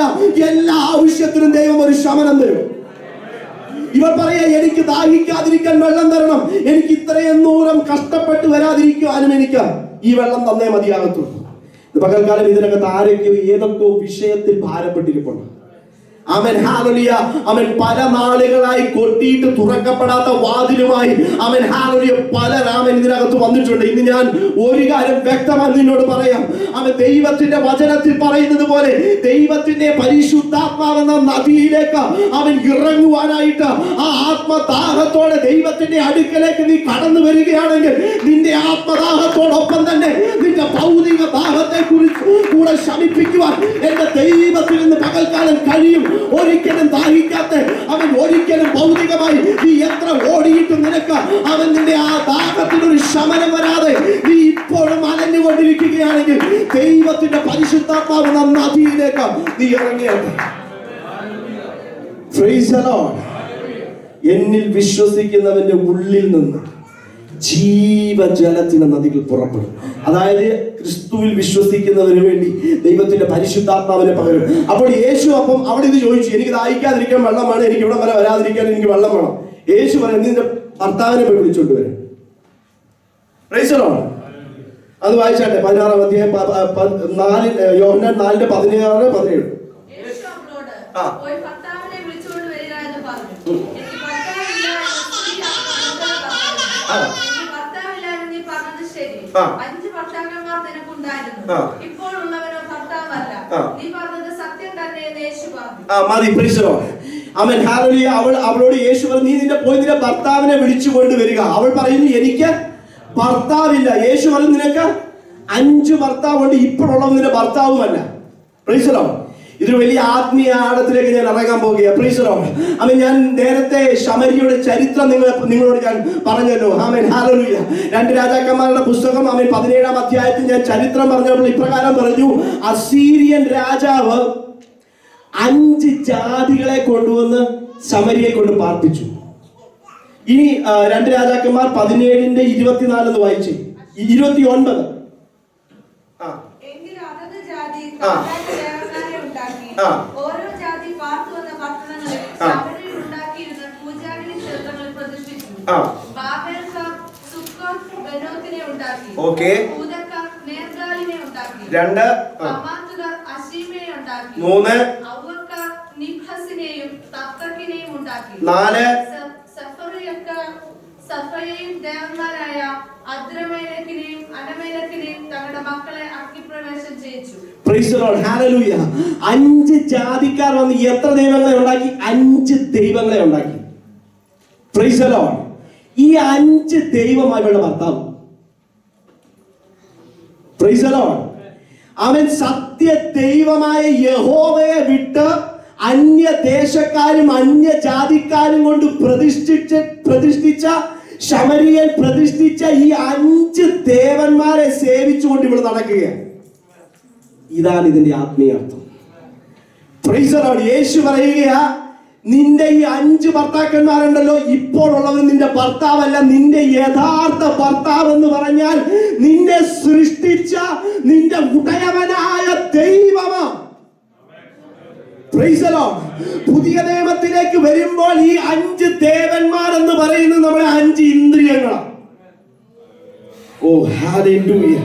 എല്ലാ ആവശ്യത്തിനും ദൈവം ഒരു ശമനം തരും. ഇവർ പറയാ, എനിക്ക് ദാഹിക്കാതിരിക്കാൻ വെള്ളം തരണം, എനിക്ക് ഇത്രയും ദൂരം കഷ്ടപ്പെട്ട് വരാതിരിക്കുവാനും എനിക്ക് ഈ വെള്ളം തന്നേ മതിയാകത്തുള്ളൂ. പകൽക്കാലം ഇതിനകത്ത് ആരൊക്കെയോ ഏതൊക്കെയോ വിഷയത്തിൽ ഭാരപ്പെട്ടിരിപ്പുണ്ട്. അവൻ ഹല്ലേലൂയ, അവൻ പല നാളുകളായി കൊട്ടിയിട്ട് തുറക്കപ്പെടാത്ത വാതിലുമായി അവൻ ഹല്ലേലൂയ പല രാമൻ ഇതിനകത്ത് വന്നിട്ടുണ്ട്. ഇന്ന് ഞാൻ ഒരു കാര്യം വ്യക്തമായി നിന്നോട് പറയാം. അവൻ ദൈവത്തിന്റെ വചനത്തിൽ പറയുന്നത് പോലെ ദൈവത്തിന്റെ പരിശുദ്ധാത്മാവെന്ന നദിയിലേക്ക് അവൻ ഇറങ്ങുവാനായിട്ട് ആ ആത്മദാഹത്തോടെ ദൈവത്തിന്റെ അടുക്കലേക്ക് നീ കടന്നു വരികയാണെങ്കിൽ നിന്റെ ആത്മദാഹത്തോടൊപ്പം തന്നെ നിന്റെ ഭൗതിക ദാഹത്തെ കുറിച്ച് കൂടെ ശമിപ്പിക്കുവാൻ എന്റെ ദൈവത്തിൽ നിന്ന് പകൽക്കാലം കഴിയും. ഒരിക്കലും ദാഹിക്കാത്ത അവൻ ഒരിക്കലും ഭൗതികമായി നീ എത്ര ഓടിയിട്ടും നിനക്ക് അവൻ നിന്റെ ആ ദാഹത്തിനൊരു ശമനം വരാതെ നീ ഇപ്പോഴും അലഞ്ഞുകൊണ്ടിരിക്കുകയാണെങ്കിൽ ദൈവത്തിന്റെ പരിശുദ്ധാത്മാവ് നദിയിലേക്ക് നീ ഇറങ്ങിയാട്ടെ. Praise the Lord. എന്നിൽ വിശ്വസിക്കുന്നവന്റെ ഉള്ളിൽ നിന്ന് ജീവജലത്തിന് നദികൾ പുറപ്പെടും. അതായത് ക്രിസ്തുവിൽ വിശ്വസിക്കുന്നതിന് വേണ്ടി ദൈവത്തിന്റെ പരിശുദ്ധാത്മാവിനെ പകരും. അപ്പോൾ യേശു അപ്പം അവിടെ ഇത് ചോദിച്ചു, എനിക്ക് ദാഹിക്കാതിരിക്കാൻ വെള്ളം വേണം, എനിക്ക് ഇവിടെ വരെ വരാതിരിക്കാൻ എനിക്ക് വെള്ളം വേണം. യേശു പറഞ്ഞു, നിന്റെ ഭർത്താവിനെ പോയി വിളിച്ചോണ്ട് വരും. Price the lord. അത് വായിച്ചാട്ടെ 16-ാം അധ്യായം യോഹന്നാൻ 4:16-17. യേശു അവളോട്, ആ. പോയി ഭർത്താവിനെ വിളിച്ചുകൊണ്ട് വരിക എന്ന് പറഞ്ഞു. എനിക്ക് ഭർത്താവില്ല എന്ന് സ്ത്രീ അവനോട് പറഞ്ഞു. ആ. എനിക്ക് ഭർത്താവില്ല എന്ന് നീ പറഞ്ഞത് ശരി. ആ. 5 ഭർത്താക്കന്മാർ നിനക്കുണ്ടായിരുന്നു. ആ. ഇപ്പോൾ ഉള്ളവനോ ഭർത്താവല്ല. ആ. നീ പറഞ്ഞത് സത്യം തന്നെ എന്ന് യേശു പറഞ്ഞു. മതി. Price the lord. Amen. Hallelujah. അവളോട് യേശു പറഞ്ഞു, നീ നിന്റെ ഭർത്താവിനെ വിളിച്ചു കൊണ്ടുവരിക. അവൾ പറയുന്നു, എനിക്ക് ഭർത്താവില്ല. യേശു പറഞ്ഞു, നിനക്ക് 5 ഭർത്താവുണ്ട്, ഇപ്പോഴുള്ളത് നിന്റെ ഭർത്താവുമല്ല. Price the Lord. ഇതൊരു വലിയ ആത്മീയ ആഴത്തിലേക്ക് ഞാൻ ഇറങ്ങാൻ പോകുകയാണ്. Praise the lord. ആമേൻ. ഞാൻ നേരത്തെ ശമരിയുടെ ചരിത്രം നിങ്ങളോട് ഞാൻ പറഞ്ഞല്ലോ. ആമേൻ. ഹല്ലേലൂയ. 2 രാജാക്കന്മാരുടെ പുസ്തകം 17-ാം അധ്യായത്തിൽ ഞാൻ ചരിത്രം പറഞ്ഞപ്പോൾ ഇപ്രകാരം പറഞ്ഞു, അസീരിയൻ രാജാവ് 5 ജാതികളെ കൊണ്ടുവന്ന് ശമരിയെ കൊണ്ട് പാർപ്പിച്ചു. ഇനി 2 രാജാക്കന്മാർ 17-24 വായിച്ചു. 29. എങ്കിലും അതത് ജാതി ദേവന്മാരെ ഉണ്ടാക്കി ഓരോ ജാതി പാർത്തു വന്ന പട്ടണങ്ങളിൽ ശമര്യയിൽ ഉണ്ടാക്കിയിരുന്ന പൂജാഗിരി ക്ഷേത്രങ്ങളിൽ പ്രതിഷ്ഠിച്ചു. ബാബേൽക്കാർ സുക്കോത്ത് ബെനോത്തിനെ ഉണ്ടാക്കി. പൂതക്കാർ നേർഗാലിനെ ഉണ്ടാക്കി. ഹമാത്തുകാർ അശീമയെ ഉണ്ടാക്കി. ഔവക്കാർ നിബ്ഹസിനെയും തത്തക്കിനെയും ഉണ്ടാക്കി. സഫയയും ദേവന്മാരായ അദ്രമേലക്കിനെയും അനമേലക്കിനെയും തങ്ങളുടെ മക്കളെ അഗ്നിപ്രവേശം ചെയ്യിച്ചു. Price the lord. ഹല്ലേലൂയ. 5 ജാതിക്കാർ വന്ന് എത്ര ദൈവങ്ങളെ ഉണ്ടാക്കി? 5 ദൈവങ്ങളെ ഉണ്ടാക്കി. Price the Lord. ഈ 5 ദൈവമായി ഇവളുടെ ഭർത്താവ്. Price the Lord. അവൻ സത്യ ദൈവമായ യഹോവയെ വിട്ട് അന്യദേശക്കാരും അന്യജാതിക്കാരും കൊണ്ട് പ്രതിഷ്ഠിച്ച ശമരിയയിൽ പ്രതിഷ്ഠിച്ച ഈ 5 ദേവന്മാരെ സേവിച്ചുകൊണ്ട് ഇവിടെ നടക്കുകയാണ്. ഇതാണ് ഇതിന്റെ ആത്മീയാർത്ഥം. Praise the lord. യേശു പറയുക, നിന്റെ ഈ 5 ഭർത്താക്കന്മാരുണ്ടല്ലോ, ഇപ്പോൾ ഉള്ളവൻ നിന്റെ ഭർത്താവല്ല. നിന്റെ യഥാർത്ഥ ഭർത്താവ് എന്ന് പറഞ്ഞാൽ നിന്നെ സൃഷ്ടിച്ച നിന്റെ ഉടയവനായ ദൈവമാണ്. Price the Lord. പുതിയ നിയമത്തിലേക്ക് വരുമ്പോൾ ഈ 5 ദേവന്മാർ എന്ന് പറയുന്നത് നമ്മുടെ 5 ഇന്ദ്രിയങ്ങളാണ്. ഓ ഹല്ലേലൂയ.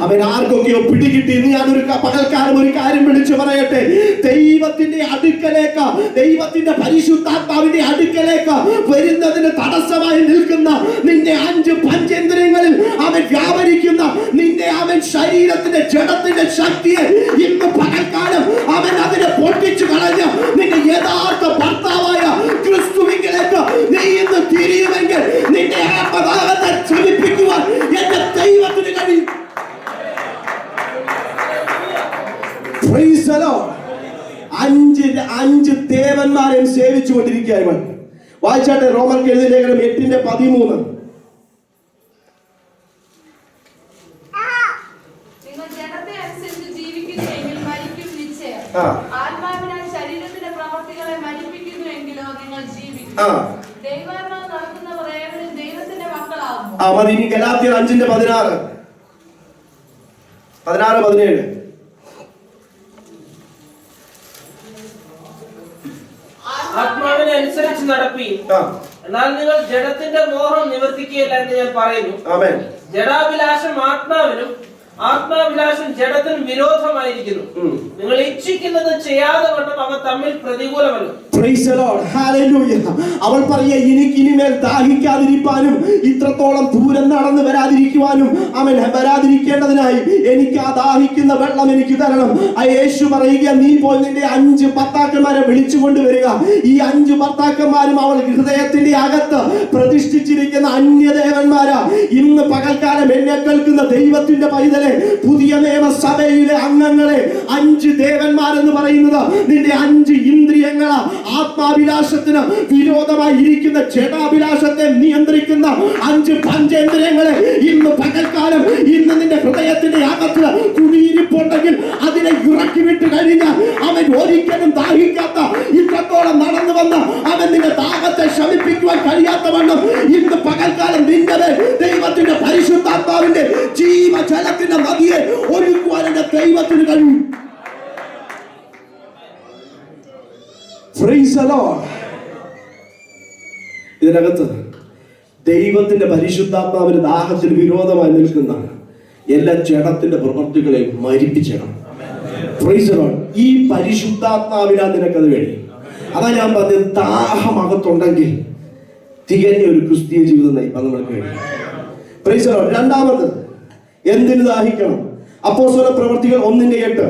അവൻ ആർക്കൊക്കെയോ പിടികിട്ടി. ഞാനൊരു പകൽക്കാലം ഒരു കാര്യം വിളിച്ചു പറയട്ടെ. ദൈവത്തിന്റെ അടുക്കലേക്ക്, ദൈവത്തിന്റെ പരിശുദ്ധാത്മാവിന്റെ അടുക്കലേക്ക് വരുന്നതിന് തടസ്സമായി നിൽക്കുന്ന നിന്റെ 5 പഞ്ചേന്ദ്രിയങ്ങളിൽ അവൻ വ്യാപരിക്കുന്ന നിന്റെ അവൻ ശരീരത്തിന്റെ ജഡത്തിന്റെ ശക്തിയെ ഇന്ന് പകൽക്കാലം അവൻ അതിനെ പൊട്ടിച്ചു കളഞ്ഞ് നിന്റെ യഥാർത്ഥ ഭർത്താവായ ക്രിസ്തുവിലേക്ക് നീ ഇന്ന് തിരിയുമെങ്കിൽ നിന്റെ ആത്മദാഹത്തെ ക്ഷമിപ്പിക്കുവാൻ ദൈവത്തിന് കഴിയും. Price the Lord. 5 ദേവന്മാരെയും സേവിച്ചു കൊണ്ടിരിക്കുകയാണ്. വായിച്ചാട്ടെ റോമർക്ക് എഴുതിയ ലേഖനം 8:13. നിങ്ങൾ ജഡത്തെ അനുസരിച്ച് ജീവിക്കുന്നുവെങ്കിൽ മരിക്കും നിശ്ചയം. ആത്മാവിനാൽ ശരീരത്തിന്റെ പ്രവർത്തികളെ മരിപ്പിക്കുന്നുവെങ്കിലോ നിങ്ങൾ ജീവിക്കും. ദൈവാത്മാവ് നടത്തുന്നവർ ഏവരും ദൈവത്തിന്റെ മക്കളാകുന്നു. മതി. ഇനി ഗലാത്യർ 5:16, 17. ആത്മാവിനെ അനുസരിച്ച് നടപ്പീൻ, എന്നാൽ നിങ്ങൾ ജഡത്തിന്റെ മോഹം നിവർത്തിക്കുകയില്ല എന്ന് ഞാൻ പറയുന്നു. ജഡാഭിലാഷം ആത്മാവിനും ആത്മാഭിലാഷം ജഡത്തിനും വിരോധമായിരിക്കുന്നു. നിങ്ങൾ ഇച്ഛിക്കുന്നത് ചെയ്യാതെ വണ്ണം അവ തമ്മിൽ പ്രതികൂലമല്ല. Praise the lord. ഹല്ലേലൂയ. അവൾ പറയുക, എനിക്ക് ഇനിമേൽ ദാഹിക്കാതിരിക്കാനും ഇത്രത്തോളം ദൂരം നടന്ന് വരാതിരിക്കുവാനും അവൻ വരാതിരിക്കേണ്ടതിനായി എനിക്ക് ആ ദാഹിക്കുന്ന വെള്ളം എനിക്ക് തരണം. ആ യേശു പറയുക, നീ പോയി നിന്റെ 5 ഭർത്താക്കന്മാരെ വിളിച്ചു കൊണ്ടുവരിക. ഈ 5 ഭർത്താക്കന്മാരും അവൾ ഹൃദയത്തിന്റെ അകത്ത് പ്രതിഷ്ഠിച്ചിരിക്കുന്ന അന്യദേവന്മാരാ. ഇന്ന് പകൽക്കാലം എന്നെ കേൾക്കുന്ന ദൈവത്തിന്റെ പൈതൽ പൈതലെ, പുതിയ നിയമസഭയിലെ അംഗങ്ങളെ, 5 ദേവന്മാരെന്ന് പറയുന്നത് നിന്റെ 5 ഇന്ദ്രിയങ്ങളാ. ആത്മാഭിലാഷത്തിന് വിരോധമായി ഇരിക്കുന്ന ജഡാഭിലാഷത്തെ നിയന്ത്രിക്കുന്ന 5 പഞ്ചേന്ദ്രിയങ്ങളെ ഇന്ന് പകൽക്കാലം, ഇന്ന് നിന്റെ ഹൃദയത്തിന്റെ അകത്ത് കുടിയിരിപ്പുണ്ടെങ്കിൽ അതിനെ ഇറക്കി വിട്ട് കഴിഞ്ഞാൽ അവൻ ഒരിക്കലും ദാഹിക്കാത്ത, ഇത്രത്തോളം നടന്നു വന്ന അവൻ നിന്റെ ദാഹത്തെ ശമിപ്പിക്കുവാൻ കഴിയാത്തവണ്ണം ഇന്ന് പകൽക്കാലം നിന്റെ ദൈവത്തിന്റെ പരിശുദ്ധാത്മാവിന്റെ ജീവജലത്തിന്റെ നദിയെ ഒരുക്കുവാൻ എന്റെ ദൈവത്തിന് കഴിയും. Praise the Lord. ഇതിനകത്ത് ദൈവത്തിന്റെ പരിശുദ്ധാത്മാവിന്റെ ദാഹത്തിന് വിരോധമായി നിൽക്കുന്ന എല്ലാ ജഡത്തിന്റെ പ്രവൃത്തികളെയും മരിപ്പിച്ചേക്കണം. Praise the Lord. ഈ പരിശുദ്ധാത്മാവിനാ നിനക്കത് കഴിയും. അതാ ഞാൻ പറഞ്ഞത്, ദാഹമകത്തുണ്ടെങ്കിൽ തികഞ്ഞ ഒരു ക്രിസ്തീയ ജീവിതം നയിക്കാൻ നമ്മൾക്ക് കഴിയും. Praise the Lord. രണ്ടാമത് എന്തിന് ദാഹിക്കണം? അപ്പോസ്തല പ്രവൃത്തികൾ 1:8.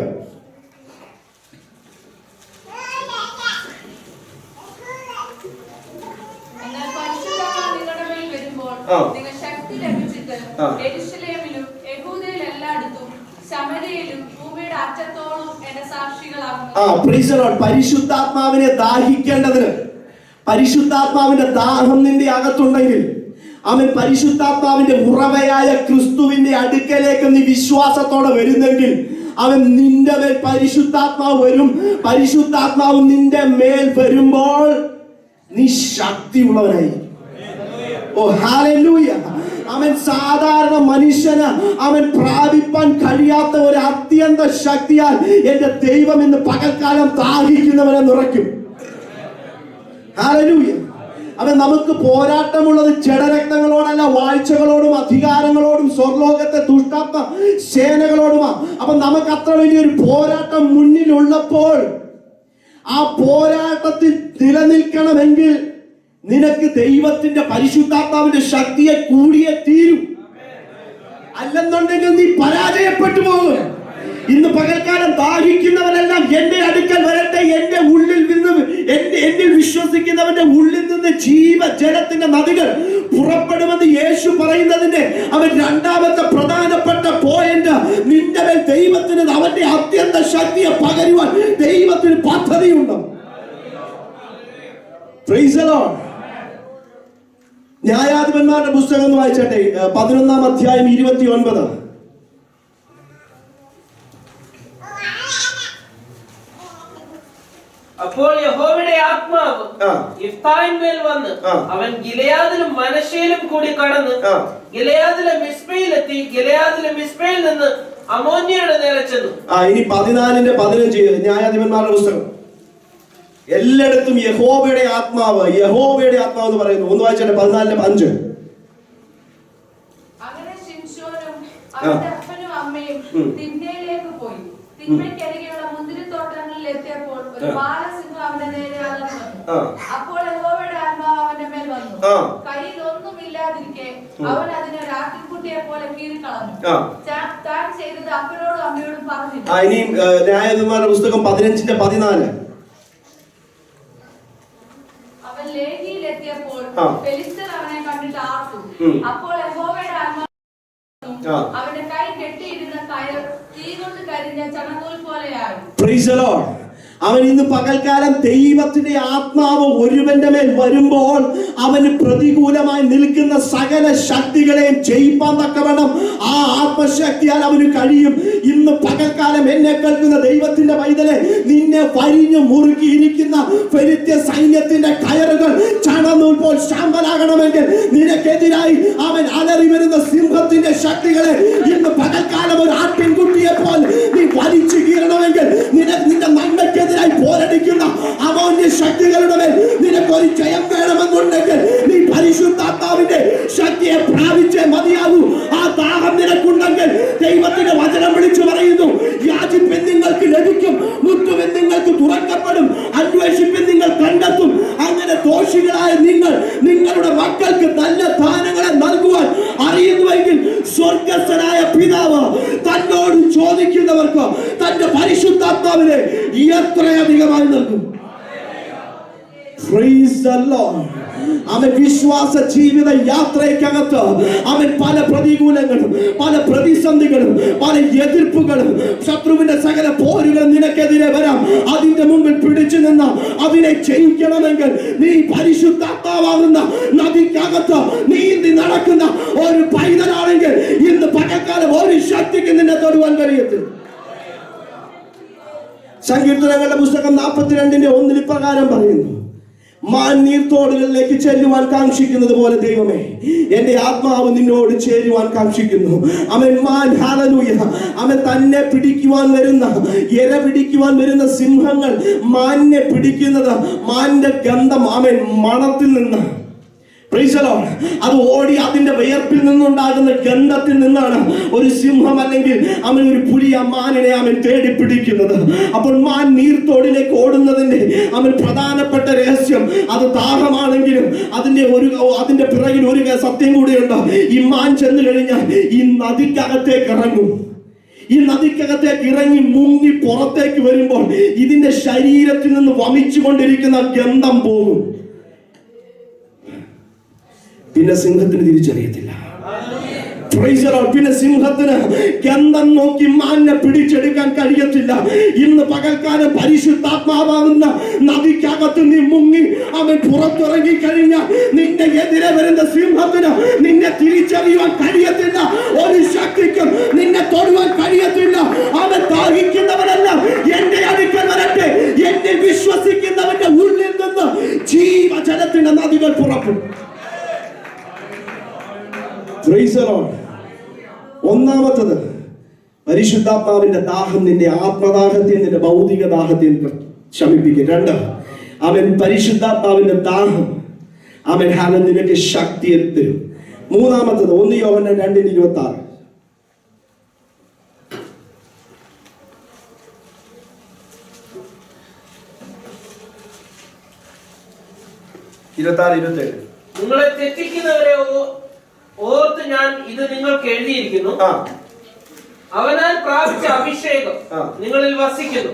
നിങ്ങൾ ശക്തി ലഭിച്ചിട്ട് യെരൂശലേമിലും യഹൂദയിൽ എല്ലായിടത്തും ശമര്യയിലും ഭൂമിയുടെ അറ്റത്തോളം എന്റെ സാക്ഷികളാകുന്നു. പരിശുദ്ധാത്മാവിനെ ദാഹിക്കേണ്ടതിന്, പരിശുദ്ധാത്മാവിന്റെ ദാഹം നിന്റെ അകത്തുണ്ടെങ്കിൽ, അവൻ പരിശുദ്ധാത്മാവിന്റെ ഉറവയായ ക്രിസ്തുവിന്റെ അടുക്കലേക്ക് നീ വിശ്വാസത്തോടെ വരുന്നെങ്കിൽ, അവൻ നിന്റെ മേൽ പരിശുദ്ധാത്മാവ് വരും. പരിശുദ്ധാത്മാവ് നിന്റെ മേൽ വരുമ്പോൾ നീ ശക്തിയുള്ളവനായി. ഓ ഹല്ലേലൂയ. അവൻ സാധാരണ മനുഷ്യന് അവൻ പ്രാപിപ്പാൻ കഴിയാത്ത ഒരു അത്യന്ത ശക്തിയാൽ എന്റെ ദൈവം ഇന്ന് പകൽക്കാലം ദാഹിക്കുന്നവനെ നിറയ്ക്കും. ഹല്ലേലൂയ. അവൻ നമുക്ക് പോരാട്ടമുള്ളത് ജഡരക്തങ്ങളോടല്ല, വാഴ്ചകളോടും അധികാരങ്ങളോടും സ്വർലോകത്തെ ദുഷ്ടാത്മ സേനകളോടുമാ. അപ്പൊ നമുക്ക് അത്ര വലിയൊരു പോരാട്ടം മുന്നിലുള്ളപ്പോൾ ആ പോരാട്ടത്തിൽ നിലനിൽക്കണമെങ്കിൽ നിനക്ക് ദൈവത്തിന്റെ പരിശുദ്ധാത്മാവിന്റെ ശക്തിയെ കൂടിയേ തീരും. അല്ലെന്നുണ്ടെങ്കിൽ നീ പരാജയപ്പെട്ടു പോകും. ഇന്ന് പകൽക്കാലം ദാഹിക്കുന്നവരെല്ലാം എന്റെ അടുക്കൽ വരട്ടെ. എന്റെ ഉള്ളിൽ നിന്ന്, എന്നിൽ വിശ്വസിക്കുന്നവന്റെ ഉള്ളിൽ നിന്ന് ജീവജലത്തിന്റെ നദികൾ പുറപ്പെടുമെന്ന് യേശു പറയുന്നതിന്റെ അവൻ രണ്ടാമത്തെ പ്രധാനപ്പെട്ട പോയിന്റ്, നിന്റെ മേൽ ദൈവത്തിന് അവന്റെ അത്യന്ത ശക്തിയെ പകരുവാൻ ദൈവത്തിന് പദ്ധതിയുണ്ട്. Praise the Lord. ന്യായാധിപന്മാരുടെ പുസ്തകം ഒന്ന് വായിച്ചട്ടെ, 11-ാം അധ്യായം 29. അപ്പോൾ യഹോവയുടെ ആത്മാവ് യിഫ്തായിന്മേൽ വന്ന് അവൻ ഗിലെയാദിലും മനശ്ശെയിലും കൂടി കടന്ന് ഗിലെയാദിലെ മിസ്പയിലെത്തി. ഗിലെയാദിലെ മിസ്പയിൽ നിന്ന് അമ്മോന്യരുടെ നേരെ ചെന്നു. ഇനി 14-15 ന്യായാധിപന്മാരുടെ പുസ്തകം. എല്ലായിടത്തും യഹോവയുടെ ആത്മാവ്, യഹോവയുടെ ആത്മാവ് എന്ന് പറയുന്നു. ഒന്ന് വായിച്ചേ, 14-5. അങ്ങനെ ശിംശോനും അവന്റെ അപ്പനും അമ്മയും തിമ്നയിലേക്ക് പോയി. തിമ്നയ്ക്കരികെയുള്ള മുന്തിരിത്തോട്ടങ്ങളിൽ എത്തിയപ്പോൾ ഒരു ബാലസിംഹം അവന്റെ നേരെ അലറി വന്നു. അപ്പോൾ യഹോവയുടെ ആത്മാവ് അവന്റെ മേൽ വന്നു. കയ്യിൽ ഒന്നുമില്ലാതിരിക്കെ അവൻ അതിനെ രാത്രിക്കുട്ടിയെ പോലെ കീറിക്കളഞ്ഞു. താൻ ചെയ്തത് അപ്പനോടും അമ്മയോടും പറഞ്ഞില്ല. ഇനി ന്യായാധിപന്മാരുടെ പുസ്തകം 15-14. അവൻ ലേഹിയിലെത്തിയപ്പോൾ ഫെലിസ്ത്യർ അവനെ കണ്ടിട്ട് ആർത്തു. അപ്പോൾ യഹോവയുടെ ആത്മാവ് അവന്റെ കൈ കെട്ടിയിരുന്ന കയർ തീ കൊണ്ട് കരിഞ്ഞ ചണനൂൽ പോലെയായി. Praise the Lord. അവൻ ഇന്ന് പകൽക്കാലം ദൈവത്തിന്റെ ആത്മാവ് ഒരുവന്റെ മേൽ വരുമ്പോൾ അവന് പ്രതികൂലമായി നിൽക്കുന്ന സകല ശക്തികളെയും ജയിപ്പാൻ തക്കവണ്ണം ആ ആത്മശക്തിയാൽ അവന് കഴിയും. ഇന്ന് പകൽക്കാലം എന്നെ കേൾക്കുന്ന ദൈവത്തിന്റെ പൈതലെ, നിന്നെ വരിഞ്ഞു മുറുകിയിരിക്കുന്ന ഫെലിസ്ത്യ സൈന്യത്തിന്റെ കയറുകൾ ചണനൂൽ പോൽ ശാമ്പലാകണമെങ്കിൽ നിനക്കെതിരായി അവൻ അലറി വരുന്ന സിംഹത്തിന്റെ ശക്തികളെ ഇന്ന് പകൽക്കാലം ഒരു ആട്ടിൻകുട്ടിയെ പോലെ നീ വലിച്ചു കീറണമെങ്കിൽ, നിന്റെ നന്മയ്ക്കെതിരായി പോരടിക്കുന്ന അമോന്യ ശക്തികളുടെ മേൽ നിനക്കൊരു ജയം വേണമെന്നുണ്ടെങ്കിൽ നീ പരിശുദ്ധാത്മാവിന്റെ ശക്തിയെ പ്രാപിച്ചേ മതിയാകൂ. ആ ദാഹം നിനക്കുണ്ടെങ്കിൽ ദൈവത്തിന്റെ വചനം വിളിച്ചു പറയുന്നു, യാചിപ്പിൻ നിങ്ങൾക്ക് ലഭിക്കും, മുട്ടുവിൻ നിങ്ങൾക്ക് തുറക്കപ്പെടും, അന്വേഷിപ്പിൻ നിങ്ങൾ കണ്ടെത്തും. അങ്ങനെ ദോഷികളായ നിങ്ങൾ നിങ്ങളുടെ മക്കൾക്ക് നല്ല ദാനങ്ങളെ നൽകുവാൻ അറിയുന്നുവെങ്കിൽ സ്വർഗസ്ഥനായ പിതാവ് തന്നോട് ചോദിക്കുന്നവർക്ക് തന്റെ പരിശുദ്ധാത്മാവിനെ എത്രയധികമായി നൽകും. Praise the Lord. അവൻ വിശ്വാസ ജീവിത യാത്രയ്ക്കകത്ത് അവൻ പല പ്രതികൂലങ്ങളും, പല പ്രതിസന്ധികളും, പല എതിർപ്പുകളും, ശത്രുവിന്റെ സകല പോരുകളും നിനക്കെതിരെ വരാം. അതിന്റെ മുമ്പിൽ പിടിച്ചു നിന്ന് അതിനെ ജയിക്കണമെങ്കിൽ നീ പരിശുദ്ധാത്മാവാകുന്ന നദിക്കകത്ത് നീന്തി നടക്കുന്ന ഒരു പൈതലാണെങ്കിൽ ഇന്ന് പകൽക്കാലം ഒരു ശക്തിക്ക് നിന്നെ തൊടുവാൻ കഴിയത്തില്ല. സങ്കീർത്തനങ്ങളുടെ പുസ്തകം 42:1 ഇപ്രകാരം പറയുന്നു: മാൻ നീർത്തോടുകളിലേക്ക് ചെല്ലുവാൻ കാക്ഷിക്കുന്നത് പോലെ ദൈവമേ, എന്റെ ആത്മാവ് നിന്നോട് ചേരുവാൻ കാക്ഷിക്കുന്നു. അവൻ മാൻ, ഹല്ലേലൂയ, അവൻ തന്നെ പിടിക്കുവാൻ വരുന്ന, ഇര പിടിക്കുവാൻ വരുന്ന സിംഹങ്ങൾ മാനിനെ പിടിക്കുന്നത് മാന്റെ ഗന്ധം, അവൻ മണത്തിൽ നിന്ന്. Praise the Lord. അത് ഓടി അതിന്റെ വിയർപ്പിൽ നിന്നുണ്ടാകുന്ന ഗന്ധത്തിൽ നിന്നാണ് ഒരു സിംഹം അല്ലെങ്കിൽ അവൻ ഒരു പുലി ആ മാനിനെ അവൻ തേടി പിടിക്കുന്നത്. അപ്പോൾ മാൻ നീർത്തോടിലേക്ക് ഓടുന്നതിന്റെ അവൻ പ്രധാനപ്പെട്ട രഹസ്യം അത് ദാഹമാണെങ്കിലും അതിന്റെ പിറകിൽ ഒരു സത്യം കൂടിയുണ്ട്. ഈ മാൻ ചെന്ന് കഴിഞ്ഞാൽ ഈ നദിക്കകത്തേക്ക് ഇറങ്ങും. ഈ നദിക്കകത്തേക്ക് ഇറങ്ങി മുങ്ങി പുറത്തേക്ക് വരുമ്പോൾ ഇതിന്റെ ശരീരത്തിൽ നിന്ന് വമിച്ചുകൊണ്ടിരിക്കുന്ന ഗന്ധം പോകും. പിന്നെ സിംഹത്തിന് തിരിച്ചറിയത്തില്ല. പിന്നെ സിംഹത്തിന് ഗന്ധം നോക്കി മാനിനെ പിടിച്ചെടുക്കാൻ കഴിയത്തില്ല. ഇന്ന് പകൽക്കാലം പരിശുദ്ധാത്മാവാകുന്ന നദിക്കകത്ത് നീ മുങ്ങി അവൻ പുറത്തിറങ്ങി കഴിഞ്ഞാൽ നിന്റെ എതിരെ വരുന്ന സിംഹത്തിന് നിന്നെ തിരിച്ചറിയുവാൻ കഴിയത്തില്ല. ഒരു ശക്തിക്കും നിന്നെ തൊടുവാൻ കഴിയത്തില്ല. അവൻ ദാഹിക്കുന്നവനെല്ലാം എന്റെ അടുക്കൽ വരട്ടെ, എന്നെ വിശ്വസിക്കുന്നവന്റെ ഉള്ളിൽ നിന്ന് ജീവജലത്തിന്റെ നദികൾ പുറപ്പെടും. Praise the Lord. ഒന്നാമത്തത്, പരിശുദ്ധാത്മാവിന്റെ ദാഹം നിന്റെ ആത്മദാഹത്തെ, നിന്റെ ഭൗതിക ദാഹത്തെ ശമിപ്പിക്കും. 2, അവൻ പരിശുദ്ധാത്മാവിന്റെ ദാഹം അവൻ നിനക്ക് ശക്തിയെ തരും. മൂന്നാമത്തത് 1 യോഹന്നാൻ 2:26. നിങ്ങളെ തെറ്റിക്കുന്നവരെ ഓർത്ത് ഞാൻ ഇത് നിങ്ങൾക്ക് എഴുതിയിരിക്കുന്നു. അവനാൽ പ്രാപിച്ച അഭിഷേകം നിങ്ങളിൽ വസിക്കുന്നു.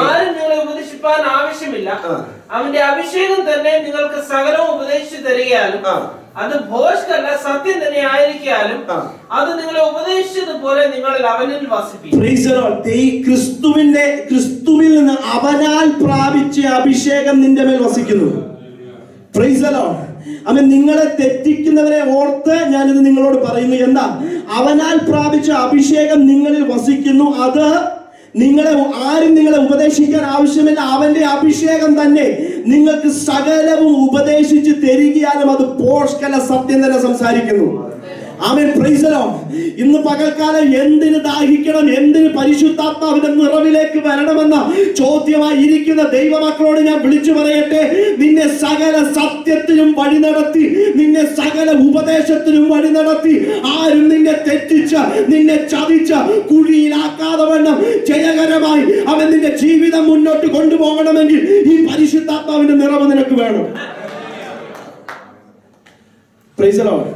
ആരും നിങ്ങളെ ഉപദേശിപ്പാൻ ആവശ്യമില്ല. അവന്റെ അഭിഷേകം തന്നെ നിങ്ങൾക്ക് സകലവും ഉപദേശിച്ചു തരികയാലും അത് ഭോഷ്കല്ല, സത്യം തന്നെ ആയിരിക്കാലും അത് നിങ്ങളെ ഉപദേശിച്ചതുപോലെ നിങ്ങളിൽ അവനിൽ വസിപ്പിക്കും. ക്രിസ്തുവിൽ നിന്ന് അവനാൽ പ്രാപിച്ച അഭിഷേകം നിന്റെ മേൽ വസിക്കുന്നു. Praise the Lord. അവൻ നിങ്ങളെ തെറ്റിക്കുന്നവരെ ഓർത്ത് ഞാനിത് നിങ്ങളോട് പറയുന്നു. എന്താ? അവനാൽ പ്രാപിച്ച അഭിഷേകം നിങ്ങളിൽ വസിക്കുന്നു. അത് ആരും നിങ്ങളെ ഉപദേശിക്കാൻ ആവശ്യമില്ല. അവന്റെ അഭിഷേകം തന്നെ നിങ്ങൾക്ക് സകലവും ഉപദേശിച്ച് തരികയാലും അത് പോഷ്കല, സത്യം തന്നെ സംസാരിക്കുന്നു. ആമേൻ. Praise the lord. ഇന്ന് പകൽക്കാലം എന്തിന് ദാഹിക്കണം, എന്തിന് പരിശുദ്ധാത്മാവിന്റെ നിറവിലേക്ക് വരണമെന്ന ചോദ്യമായി ഇരിക്കുന്ന ദൈവമക്കളോട് ഞാൻ വിളിച്ചു പറയട്ടെ, നിന്നെ സകല സത്യത്തിലും വഴി നടത്തി, നിന്നെ സകല ഉപദേശത്തിലും വഴി നടത്തി, ആരും നിന്നെ തെറ്റിച്ച, നിന്നെ ചതിച്ച കുഴിയിലാക്കാതെ വണ്ണം ജയകരമായി അവൻ നിന്റെ ജീവിതം മുന്നോട്ട് കൊണ്ടുപോകണമെങ്കിൽ ഈ പരിശുദ്ധാത്മാവിന്റെ നിറവ് നിനക്ക് വേണം. Price the Lord.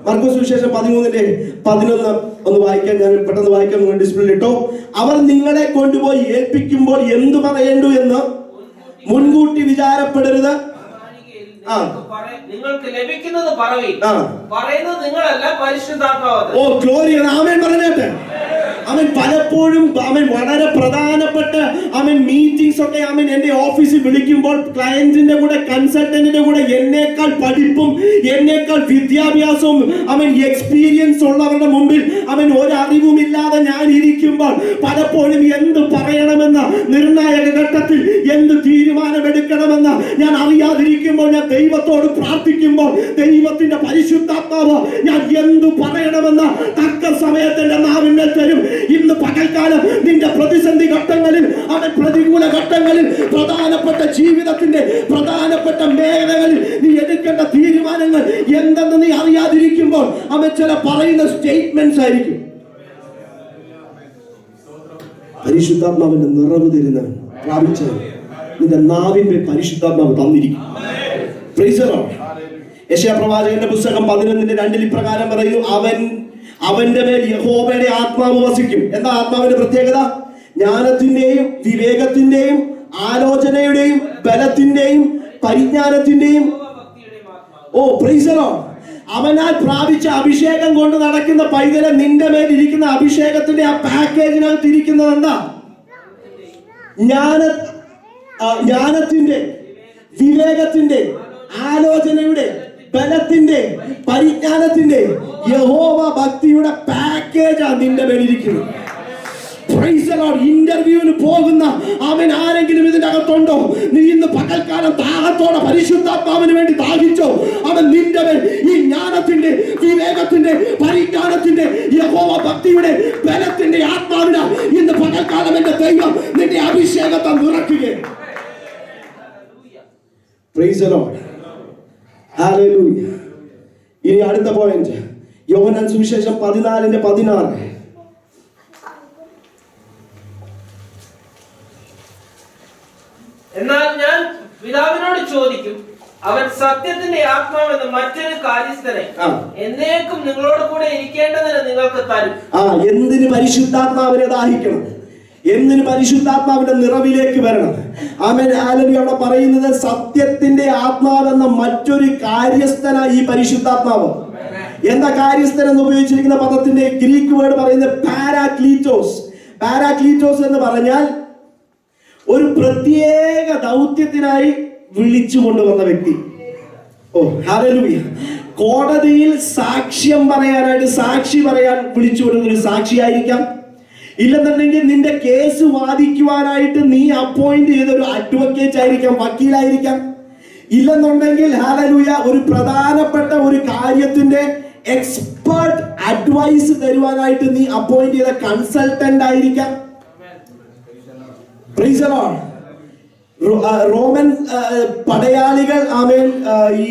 മർക്കോസ് സുവിശേഷം 13:11 ഒന്ന് വായിക്കാൻ, ഞാൻ പെട്ടെന്ന് വായിക്കാൻ നിങ്ങൾ ഡിസ്പ്ലേയിൽ ഇട്ടോ. അവർ നിങ്ങളെ കൊണ്ടുപോയി ഏൽപ്പിക്കുമ്പോൾ എന്തു പറയേണ്ടു എന്ന് മുൻകൂട്ടി വിചാരപ്പെടരുത്. നിങ്ങൾക്ക് ലഭിക്കുന്നത് പറയുന്നത് നിങ്ങളല്ല, പരിശുദ്ധാത്മാവ്. ഓ ഗ്ലോറി, ആമേൻ പറഞ്ഞേട്ടെ. അവൻ പലപ്പോഴും വളരെ പ്രധാനപ്പെട്ട മീറ്റിംഗ്സ് ഒക്കെ എന്റെ ഓഫീസിൽ വിളിക്കുമ്പോൾ ക്ലയന്റിന്റെ കൂടെ, കൺസൾട്ടന്റിന്റെ കൂടെ എന്നേക്കാൾ പഠിപ്പും എന്നേക്കാൾ വിദ്യാഭ്യാസവും എക്സ്പീരിയൻസ് ഉള്ളവരുടെ മുമ്പിൽ ഒരറിവും ഇല്ലാതെ ഞാൻ ഇരിക്കുമ്പോൾ പലപ്പോഴും എന്ത് പറയണമെന്ന നിർണായക ഘട്ടത്തിൽ എന്ത് തീരുമാനമെടുക്കണമെന്ന് ഞാൻ അറിയാതിരിക്കുമ്പോൾ, ഞാൻ ദൈവത്തോട് പ്രാർത്ഥിക്കുമ്പോൾ ദൈവത്തിന്റെ പരിശുദ്ധാത്മാവ് ഞാൻ എന്തു പറയണമെന്ന് തക്ക സമയത്തിന്റെ നാവിനെ തരും. ഇന്ന് പകൽക്കാലം നിന്റെ പ്രതിസന്ധി ഘട്ടങ്ങളിൽ, പ്രതികൂല ഘട്ടങ്ങളിൽ, പ്രധാനപ്പെട്ട ജീവിതത്തിന്റെ പ്രധാനപ്പെട്ട മേഖലകളിൽ നീ എടുക്കേണ്ട തീരുമാനങ്ങൾ എന്തെന്ന് നീ അറിയാതിരിക്കുമ്പോൾ ചില പറയുന്ന സ്റ്റേറ്റ്മെന്റ്സ് ആയിരിക്കും. പരിശുദ്ധാത്മാവിന്റെ നിറവ് തരുന്നവൻ പ്രാപിച്ച നിന്റെ നാവിന്റെ പരിശുദ്ധാത്മാവ് തന്നിരിക്കും. Price the Lord. യെശയ്യാ പ്രവാചകന്റെ പുസ്തകം 11:2 ഇപ്രകാരം പറയുന്നു, അവന്റെ മേൽ യഹോവയുടെ ആത്മാവ് വസിക്കും. എന്താ ആത്മാവിന്റെ പ്രത്യേകത? ജ്ഞാനത്തിന്റെയും വിവേകത്തിന്റെയും ആലോചനയുടെയും ബലത്തിന്റെയും പരിജ്ഞാനത്തിന്റെയും ഭക്തിയുടെയും ആത്മാവ്. ഓ പ്രൈസ് ദി ലോർഡ്. അവനാൽ പ്രാപിച്ച അഭിഷേകം കൊണ്ട് നടക്കുന്ന പൈതലെ നിന്റെ മേൽ ഇരിക്കുന്ന അഭിഷേകത്തിന്റെ ആ പാക്കേജിനകത്ത് ഇരിക്കുന്നത് എന്താ? ജ്ഞാനത്തിന്റെ, വിവേകത്തിന്റെ, ആലോചനയുടെ, ബലത്തിന്റെ, പരിജ്ഞാനത്തിന്റെ, യഹോവ ഭക്തിയുടെ പാക്കേജാണ് നിന്റെ മേലിരിക്കുന്നത്. ഇന്റർവ്യൂവിന് പോകുന്ന അവൻ ആരെങ്കിലും ഇതിന്റെ അകത്തുണ്ടോ? നീ ഇന്ന് പകൽക്കാലം ദാഹത്തോടെ പരിശുദ്ധാത്മാവിന് വേണ്ടി ദാഹിച്ചോ? അവൻ നിന്റെ മേൽ ഈ ജ്ഞാനത്തിന്റെ, വിവേകത്തിന്റെ, പരിജ്ഞാനത്തിന്റെ, യഹോവ ഭക്തിയുടെ, ബലത്തിന്റെ ആത്മാവിന ഇന്ന് പകൽക്കാലം എന്റെ ദൈവം നിന്റെ അഭിഷേകത്തെ നിറയ്ക്കുകയാണ്. Praise the Lord. Hallelujah. ഇനി അടുത്ത പോയിന്റ് യോഹന്നാൻ സുവിശേഷം 14:16. എന്നാൽ ഞാൻ പിതാവിനോട് ചോദിക്കും, അവൻ സത്യത്തിന്റെ ആത്മാവെന്ന് മറ്റൊരു കാര്യസ്ഥനെ എന്നേക്കും നിങ്ങളോട് കൂടെ ഇരിക്കേണ്ടതിന് നിങ്ങൾക്ക് തരും. എന്തിന് പരിശുദ്ധാത്മാവിനെ ദാഹിക്കണം? എന്തിന് പരിശുദ്ധാത്മാവിന്റെ നിറവിലേക്ക് വരണം? ആമേൻ. ഹല്ലേലൂയ. അവിടെ പറയുന്നത് സത്യത്തിന്റെ ആത്മാവെന്ന മറ്റൊരു കാര്യസ്ഥനായി ഈ പരിശുദ്ധാത്മാവ്. എന്താ കാര്യസ്ഥൻ എന്ന് ഉപയോഗിച്ചിരിക്കുന്ന പദത്തിന്റെ ഗ്രീക്ക് വേർഡ് പറയുന്നത് പാരാക്ലീറ്റോസ്. പാരാക്ലീറ്റോസ് എന്ന് പറഞ്ഞാൽ ഒരു പ്രത്യേക ദൗത്യത്തിനായി വിളിച്ചു കൊണ്ടുവന്ന വ്യക്തി. ഓ ഹല്ലേലൂയ. കോടതിയിൽ സാക്ഷ്യം പറയാനായിട്ട്, സാക്ഷി പറയാൻ വിളിച്ചു കൊണ്ടുവന്ന ഒരു സാക്ഷിയായിരിക്കാം. ഇല്ലെന്നുണ്ടെങ്കിൽ നിന്റെ കേസ് വാദിക്കുവാനായിട്ട് നീ അപ്പോയിന്റ് ചെയ്ത ഒരു അഡ്വക്കേറ്റ് ആയിരിക്കാം, വക്കീലായിരിക്കാം. ഇല്ലെന്നുണ്ടെങ്കിൽ ഹല്ലേലൂയ ഒരു പ്രധാനപ്പെട്ട ഒരു കാര്യത്തിന്റെ എക്സ്പേർട്ട് അഡ്വൈസ് തരുവാനായിട്ട് നീ അപ്പോയിന്റ് ചെയ്ത കൺസൾട്ടന്റ് ആയിരിക്കാം. Price the Lord. റോമൻ പടയാളികൾ ആമേൻ ഈ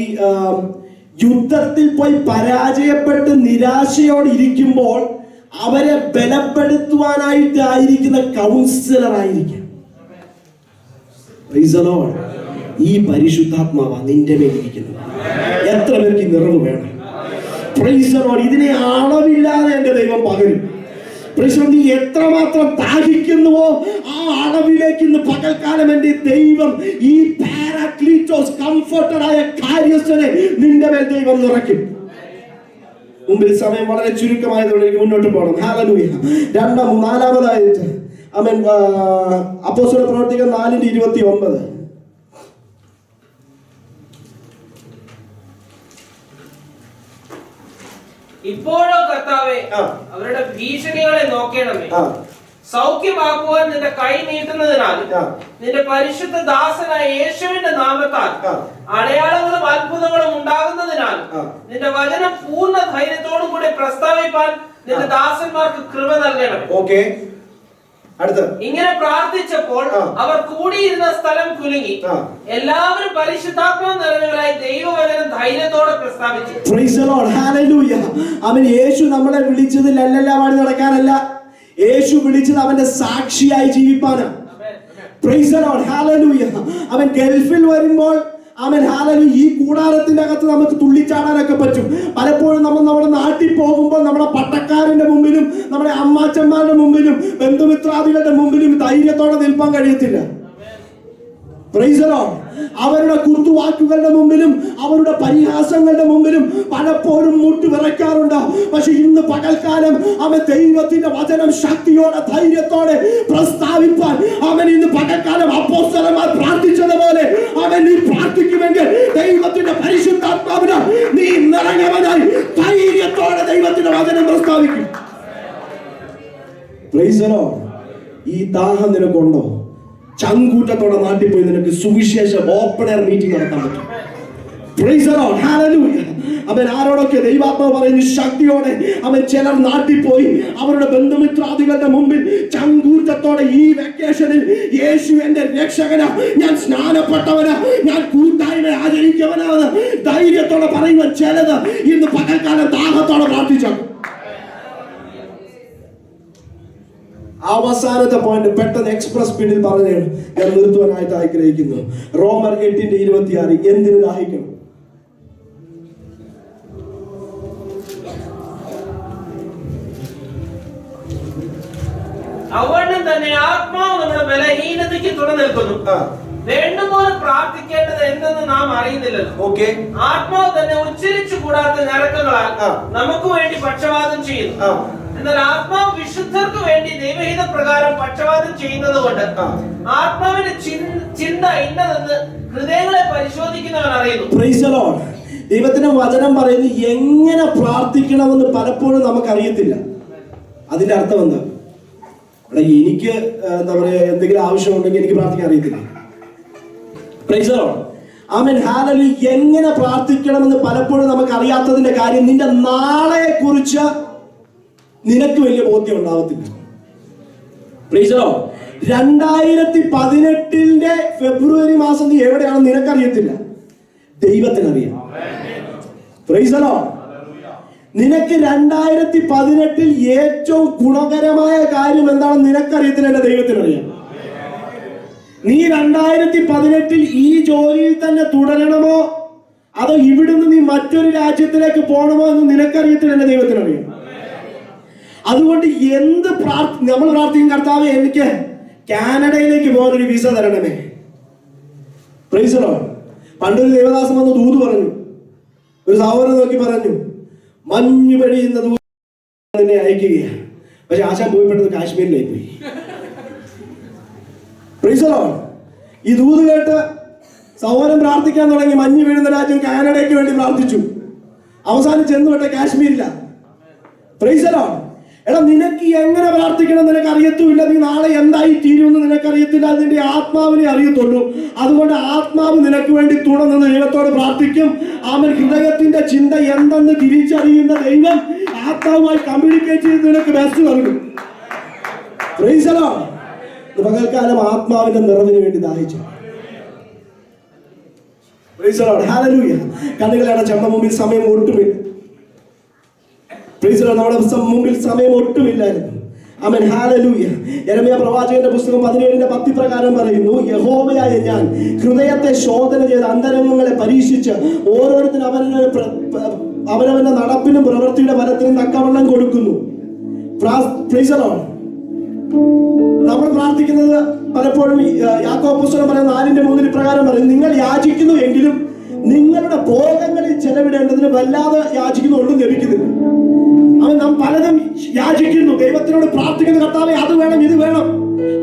യുദ്ധത്തിൽ പോയി പരാജയപ്പെട്ട് നിരാശയോടെ ഇരിക്കുമ്പോൾ അവരെ ബലപ്പെടുത്തുവാനായിട്ടായിരിക്കുന്ന കൗൺസിലർ ആയിരിക്കാം. Price the Lord. ഈ പരിശുദ്ധാത്മാവാ നിന്റെ മേലിരിക്കുന്നത്. എത്ര പേർക്ക് നിറവ് വേണം? Price the Lord. ഇതിനെ അളവില്ലാതെ എന്റെ ദൈവം പകരും. നീ എത്രമാത്രം ദാഹിക്കുന്നുവോ ആ അളവിലേക്ക് ഇന്ന് പകൽക്കാലം എന്റെ ദൈവം ഈ പാരാക്ലീറ്റോസ് കംഫർട്ടറായ കാര്യസ്ഥനെ നിന്റെ മേൽ ദൈവം നിറയ്ക്കും. മുമ്പിൽ സമയം വളരെ ചുരുക്കമായതുകൊണ്ട് എനിക്ക് മുന്നോട്ട് പോകണം. ഹല്ലേലൂയ. നാലാമതായിട്ട് ആമേൻ അപ്പോസ്തല പ്രവർത്തികൾ 4:29. ഇപ്പോഴോ കർത്താവേ, അവരുടെ ഭീഷണികളെ നോക്കണമേ. സൗഖ്യമാക്കുവാൻ നിന്റെ കൈ നീട്ടുന്നതിനാൽ നിന്റെ പരിശുദ്ധ ദാസനായ യേശുവിന്റെ നാമത്താൽ അടയാളങ്ങളും അത്ഭുതങ്ങളും ഉണ്ടാകുന്നതിനാൽ നിന്റെ വചനം പൂർണ്ണ ധൈര്യത്തോടും കൂടി പ്രസ്താവിപ്പാൻ നിന്റെ ദാസന്മാർക്ക് കൃപ നൽകണം. ഓക്കെ. ഇങ്ങനെ പ്രാർത്ഥിച്ചപ്പോൾ അവർ കൂടിയിരുന്ന സ്ഥലം കുലുങ്ങി. എല്ലാവരും പരിശുദ്ധാത്മാവ് നിറഞ്ഞവരായി ദൈവവചനം ധൈര്യത്തോടെ പ്രസ്താവിച്ചു. Price the lord. ഹല്ലേലൂയ. അവൻ യേശു നമ്മളെ വിളിച്ചത് ലല്ലല്ലാ പാടി നടക്കാനല്ല. യേശു വിളിച്ചത് അവന്റെ സാക്ഷിയായി ജീവിപ്പാനാണ്. Praise the lord. ഹല്ലേലൂയ. അവൻ ഗൾഫിൽ വരുമ്പോൾ അവൻ ഹല്ലേലൂയ ഈ കൂടാരത്തിന്റെ അകത്ത് നമുക്ക് തുള്ളിച്ചാടാനൊക്കെ പറ്റും. പലപ്പോഴും നമ്മൾ നമ്മുടെ നാട്ടിൽ പോകുമ്പോൾ നമ്മുടെ പട്ടക്കാരന്റെ മുമ്പിലും നമ്മുടെ അമ്മാച്ചന്മാരുടെ മുമ്പിലും ബന്ധുമിത്രാദികളുടെ മുമ്പിലും ധൈര്യത്തോടെ നിൽപ്പാൻ കഴിയത്തില്ല. Price the Lord. അവരുടെ കുത്തുവാക്കുകളുടെ മുമ്പിലും അവരുടെ പരിഹാസങ്ങളുടെ മുമ്പിലും പലപ്പോഴും മുട്ട് വിറയ്ക്കാറുണ്ട്. പക്ഷെ ഇന്ന് പകൽക്കാലം അവൻ ദൈവത്തിന്റെ വചനം ശക്തിയോടെ ധൈര്യത്തോടെ പ്രസ്താവിപ്പാൻ അവൻ ഇന്ന് പകൽക്കാലം അപ്പോസ്തലന്മാർ പ്രാർത്ഥിച്ചതുപോലെ അവൻ നീ പ്രാർത്ഥിക്കുമെങ്കിൽ ദൈവത്തിന്റെ പരിശുദ്ധാത്മാവിന് നീ നിറഞ്ഞവനായി ധൈര്യത്തോടെ ദൈവത്തിന്റെ വചനം പ്രസ്താവിക്കും. Price the Lord. ഈ ദാഹം നിനക്കുണ്ടോ? ചങ്കൂറ്റത്തോടെ നാട്ടിൽ പോയി നിനക്ക് സുവിശേഷം ഓപ്പൺ എയർ മീറ്റിംഗ് നടത്താൻ പറ്റും. Price the lord. ഹല്ലേലൂയ. അവൻ ആരോടൊക്കെ ദൈവാത്മാവ് പറയുന്നു ശക്തിയോടെ അവൻ ചിലർ നാട്ടിൽ പോയി അവരുടെ ബന്ധുമിത്രാദികളുടെ മുമ്പിൽ ചങ്കൂറ്റത്തോടെ ഈ വെക്കേഷനിൽ യേശു എന്റെ രക്ഷകനാ, ഞാൻ സ്നാനപ്പെട്ടവനാ, ഞാൻ കൂട്ടായ്മ ആചരിക്കവനാണ് ധൈര്യത്തോടെ പറയുവാൻ ചിലത് ഇന്ന് പകൽക്കാലം ദാഹത്തോടെ പ്രാർത്ഥിച്ചു. അവസാനത്തെ പോയിന്റ് പെട്ടെന്ന് എക്സ്പ്രസ് സ്പീഡിൽ പറഞ്ഞു ഞാൻ നിർത്തുവാനായിട്ട് ആഗ്രഹിക്കുന്നു. റോമർ 8:26. എന്തിനു ദാഹിക്കണം? അവണ്ണം തന്നെ ആത്മാവ് നമ്മുടെ ബലഹീനതയ്ക്ക് തുണ നിൽക്കുന്നു. വേണ്ടുപോലെ പ്രാർത്ഥിക്കേണ്ടത് എന്തെന്ന് എന്തെന്ന് നാം അറിയുന്നില്ലല്ലോ. ഓക്കെ. ആത്മാവ് തന്നെ ഉച്ചരിച്ചു കൂടാത്ത ഞരക്കങ്ങളാൽ നമുക്ക് വേണ്ടി പക്ഷവാദം ചെയ്യുന്നു. എന്നാൽ ആത്മാവ് വിശുദ്ധർക്ക് വേണ്ടി ദൈവഹിത പ്രകാരം പക്ഷവാദം ചെയ്യുന്നത് കൊണ്ട് ആത്മാവിന്റെ ചിന്ത ഇന്നതെന്ന് ഹൃദയങ്ങളെ പരിശോധിക്കുന്നവൻ അറിയുന്നു. Price the Lord. ദൈവത്തിന്റെ വചനം പറയുന്നത് എങ്ങനെ പ്രാർത്ഥിക്കണമെന്ന് പലപ്പോഴും നമുക്കറിയത്തില്ല. അതിന്റെ അർത്ഥം എന്താ? എനിക്ക് എന്താ പറയാ, എന്തെങ്കിലും ആവശ്യമുണ്ടെങ്കിൽ എനിക്ക് പ്രാർത്ഥിക്കാൻ അറിയത്തില്ല. Price the lord. Amen. Hallelujah. എങ്ങനെ പ്രാർത്ഥിക്കണമെന്ന് പലപ്പോഴും നമുക്ക് അറിയാത്തതിന്റെ കാര്യം, നിന്റെ നാളെ കുറിച്ച് നിനക്ക് വലിയ ബോധ്യം ഉണ്ടാവത്തില്ല. Price the Lord. 2018 ഫെബ്രുവരി മാസം നീ എവിടെയാണെന്ന് നിനക്കറിയത്തില്ല, ദൈവത്തിനറിയാം. Praise the lord. നിനക്ക് 2018 ഏറ്റവും ഗുണകരമായ കാര്യം എന്താണെന്ന് നിനക്കറിയത്തില്ല, എന്റെ ദൈവത്തിനറിയാം. നീ 2018 ഈ ജോലിയിൽ തന്നെ തുടരണമോ അതോ ഇവിടുന്ന് നീ മറ്റൊരു രാജ്യത്തിലേക്ക് പോകണമോ എന്ന് നിനക്കറിയത്തില്ല, എന്റെ ദൈവത്തിനറിയാം. അതുകൊണ്ട് നമ്മൾ പ്രാർത്ഥിക്കും, കർത്താവേ എനിക്ക് കാനഡയിലേക്ക് പോകാനൊരു വിസ തരണമേ. Praise the Lord. പണ്ടൊരു ദേവദാസൻ വന്ന് ദൂത് പറഞ്ഞു, ഒരു സഹോദരൻ നോക്കി പറഞ്ഞു, മഞ്ഞ് പെയ്യുന്ന ദൂതിനെ അയക്കുകയാണ്. പക്ഷെ ആശാൻ പോയി പെട്ടത് കാശ്മീരിലായി പോയി. Price the Lord. ഈ ദൂത് കേട്ട് സഹോദരൻ പ്രാർത്ഥിക്കാൻ തുടങ്ങി. മഞ്ഞ് വീഴുന്ന രാജ്യം കാനഡയ്ക്ക് വേണ്ടി പ്രാർത്ഥിച്ചു. അവസാനം ചെന്നുപെട്ട കാശ്മീരില്ല. Praise the lord. എടാ, നിനക്ക് എങ്ങനെ പ്രാർത്ഥിക്കണം നിനക്ക് അറിയത്തുമില്ല. നീ നാളെ എന്തായി തീരുമെന്ന് നിനക്കറിയത്തില്ല. അതിന്റെ ആത്മാവിനെ അറിയത്തുള്ളൂ. അതുകൊണ്ട് ആത്മാവ് നിനക്ക് വേണ്ടി തുടർന്ന് ദൈവത്തോട് പ്രാർത്ഥിക്കും. അവൻ ഹൃദയത്തിന്റെ ചിന്ത എന്തെന്ന് തിരിച്ചറിയുന്ന ദൈവം ആത്മാവുമായി കമ്മ്യൂണിക്കേറ്റ് ചെയ്ത് നിനക്ക് ബെസ്റ്റ് നൽകും. Praise the lord. പകൽക്കാലം ആത്മാവിന്റെ നിറവിന് വേണ്ടി ദാഹിച്ചു. Praise the lord. ഹല്ലേലൂയ. കണ്ണുകളെ അടച്ച് മുമ്പിൽ സമയം ഒട്ടുമില്ല. Praise the lord. നമ്മുടെ മുമ്പിൽ സമയം ഒട്ടുമില്ലായിരുന്നു. ആമേൻ. ഹല്ലേലൂയ. യെരമ്യാ പ്രവാചകന്റെ പുസ്തകം 17:10 പ്രകാരം പറയുന്നു, യഹോവയായ ഞാൻ ഹൃദയത്തെ ശോധന ചെയ്ത് അന്തരംഗങ്ങളെ പരീക്ഷിച്ച് ഓരോരുത്തരും അവനവന്റെ നടപ്പിനും പ്രവൃത്തിയുടെ ഫലത്തിനും തക്കവണ്ണം കൊടുക്കുന്നു. Price the Lord. നമ്മൾ പ്രാർത്ഥിക്കുന്നത് പലപ്പോഴും യാക്കോബ് പുസ്തകം പറയുന്ന 4:3 പ്രകാരം പറയും, നിങ്ങൾ യാചിക്കുന്നു എങ്കിലും നിങ്ങളുടെ ഭോഗങ്ങളിൽ ചെലവിടേണ്ടതിന് വല്ലാതെ യാചിക്കുന്നു, ഒന്നും ലഭിക്കുന്നില്ല. നാം പലതും യാചിക്കുന്നു, ദൈവത്തിനോട് പ്രാർത്ഥിക്കുന്ന, കർത്താവേ അത് വേണം ഇത് വേണം.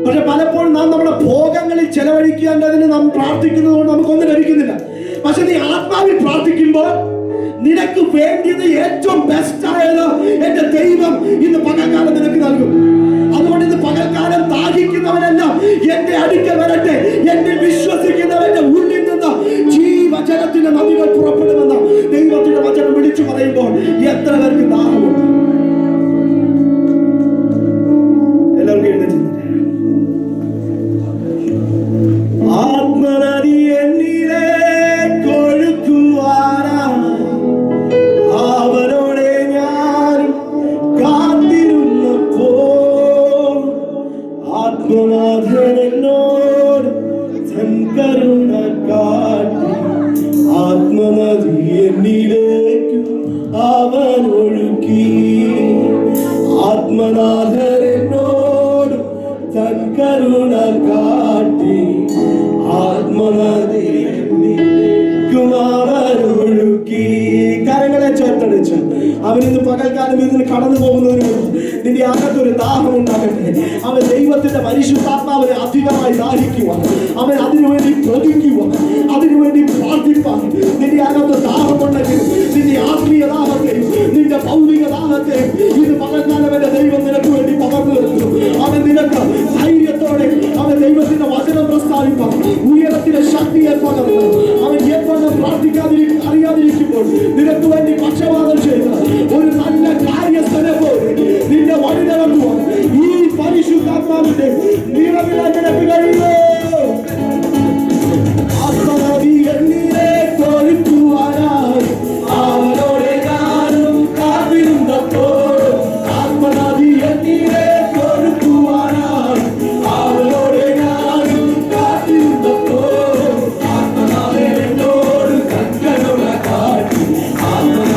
പക്ഷെ പലപ്പോഴും നാം നമ്മുടെ ഭോഗങ്ങളിൽ ചെലവഴിക്കേണ്ടതിന് നാം പ്രാർത്ഥിക്കുന്നത് കൊണ്ട് നമുക്കൊന്നും ലഭിക്കുന്നില്ല. പക്ഷെ നീ ആത്മാവിൽ പ്രാർത്ഥിക്കുമ്പോൾ നിനക്ക് വേണ്ടിയത് ഏറ്റവും ബെസ്റ്റ് ആയത് എന്റെ ദൈവം ഇന്ന് പകൽക്കാലം നിനക്ക് നൽകും. അതുകൊണ്ട് ഇന്ന് പകൽക്കാലം ദാഹിക്കുന്നവനെല്ലാം എന്റെ അടുക്കൽ വരട്ടെ. എന്നെ വിശ്വസിക്കുന്നവന്റെ ഉള്ളിൽ നിന്ന് ജീവജലത്തിന്റെ നദികൾ പുറപ്പെടുമെന്ന ദൈവത്തിന്റെ വചനം വിളിച്ചു പറയുമ്പോൾ എത്ര പേർക്ക് ദാഹമുണ്ട്? എല്ലാവർക്കും എഴുന്നേറ്റ് ആത്മനദി എന്നിലേക്ക് ഒഴുക്കുവാനാണ് അവരോടെ ഞാനും കാത്തിരുന്നപ്പോൾ ആത്മനാഥൻ എന്നോട് തൻ കരുണ കാട്ടി ആത്മനദി എന്നിലേക്ക് അവൻ ഒഴുക്കി. ആത്മനാഥൻ എന്നോട് തൻ കരുണ കാട്ടി ആത്മനദി എന്നിലേക്കും അവൻ ഒഴുക്കി. കരങ്ങളെ ചേർത്തടിച്ച് അവനിന്ന് പകൽക്കാലം ഇതിന് കടന്നു പോകുന്നതിന് നിന്റെ അകത്തൊരു ദാഹം ഉണ്ടാകട്ടെ. അവൻ ദൈവത്തിന്റെ പരിശുദ്ധാത്മാവിനെ അധികമായി ദാഹിക്കുവാൻ, അവൻ അതിനുവേണ്ടി പ്രതിക്കുവാൻ, അതിനുവേണ്ടി പ്രാർത്ഥിപ്പാൻ നിന്റെ അകത്ത് ദാഹമുണ്ടെങ്കിൽ നിന്റെ ആത്മീയ ദാഹത്തെ, നിന്റെ ഭൗതിക ദാഹത്തെ ഇത് പകൽക്കാലം എന്റെ ദൈവം നിനക്ക് വേണ്ടി പകർന്നു തരുന്നു. അവൻ നിനക്ക് ധൈര്യത്തോടെ അവൻ ദൈവത്തിന്റെ വചനം പ്രസ്താവിപ്പാൻ ഉയരത്തിന്റെ ശക്തിയെ പകർന്നു. അവൻ എപ്പോഴും അറിയാതിരിക്കുമ്പോൾ നിനക്ക് വേണ്ടി പക്ഷപാതം ചെയ്ത് ഒരു നല്ല കാര്യസ്ഥനെ പോലെ നിന്റെ വഴി നടത്തുവാൻ ഈ പരിശുദ്ധാത്മാവിന്റെ നിറവിലെ നിനക്ക് കഴിയുമോ? ആത്മനദി എന്നിലേക്ക് ഒഴുക്കുവാനായി അവരോടെ ഞാനും കാത്തിരുന്നപ്പോൾ ആത്മനദി എന്നിലേക്ക് ഒഴുക്കുവാനായി അവരോടെ ഞാനും കാത്തിരുന്നപ്പോൾ ആത്മനാഥൻ എന്നോട് കൽക്കരുണ കാട്ടി ആത്മ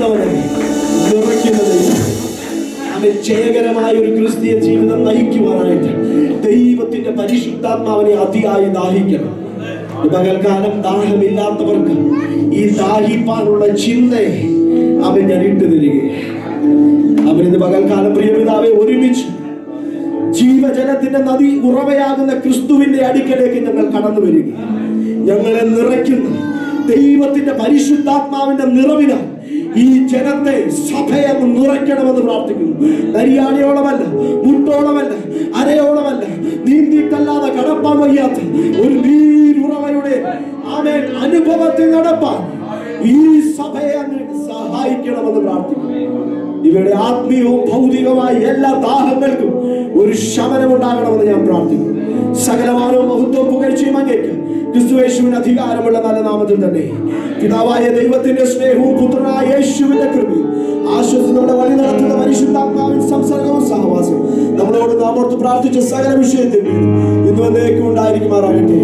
നിറയ്ക്കുന്നവനെ നിറയ്ക്കുന്ന ദൈവം. അവൻ ജയകരമായ ഒരു ക്രിസ്തീയ ജീവിതം നയിക്കുവാനായിട്ട് ദൈവത്തിന്റെ പരിശുദ്ധാത്മാവിനെ അതിയായി ദാഹിക്കണം. പകൽക്കാലം ദാഹമില്ലാത്തവർക്ക് ഈ ദാഹിപ്പാനുള്ള ചിന്തയെ അവൻ ഞാൻ ഇട്ടുതരികയാണ്. അവനിത് പകൽക്കാലം പ്രിയപിതാവെ ഒരുമിച്ച് ജീവജലത്തിന്റെ നദി ഉറവയാകുന്ന ക്രിസ്തുവിന്റെ അടുക്കലേക്ക് ഞങ്ങൾ കടന്നു വരിക. ഞങ്ങളെ നിറയ്ക്കുന്ന ദൈവത്തിന്റെ പരിശുദ്ധാത്മാവിന്റെ നിറവിനാൽ ഈ ജനത്തെ സഭയെ നിറയ്ക്കണമെന്ന് പ്രാർത്ഥിക്കുന്നു. നരിയാണിയോളമല്ല, മുട്ടോളമല്ല, അരയോളമല്ല, നീന്തിയിട്ടല്ലാതെ കടപ്പാൻ വയ്യാത്ത ഒരു നീരുറവയുടെ ആമേൻ അനുഭവത്തിൽ നടപ്പാൻ ഈ സഭയെ അങ്ങ് സഹായിക്കണമെന്ന് പ്രാർത്ഥിക്കുന്നു. ഇവരുടെ ആത്മീയവും ഭൗതികമായ എല്ലാ ദാഹങ്ങൾക്കും ഒരു ശമനം ഉണ്ടാകണമെന്ന് ഞാൻ പ്രാർത്ഥിക്കുന്നു. സകലമാനവും മഹത്വവും പുകഴ്ചയും അങ്ങേക്ക് ക്രിസ്തുയേശുവിന് അധികാരമുള്ള നല്ല നാമത്തിൽ തന്നെ പിതാവായ ദൈവത്തിന്റെ സ്നേഹവും പുത്രനായ യേശുവിന്റെ കൃപയും ആശ്വസിച്ച് നമ്മുടെ വഴി നടത്തുന്ന പരിശുദ്ധാത്മാവിൻ സംസർഗവും സഹവാസവും നമ്മളോട് നാം ഓർത്ത് പ്രാർത്ഥിച്ച സകല വിഷയത്തിൽ ഇന്നും എന്നേക്കും ഉണ്ടായിരിക്കുമാറാകട്ടെ.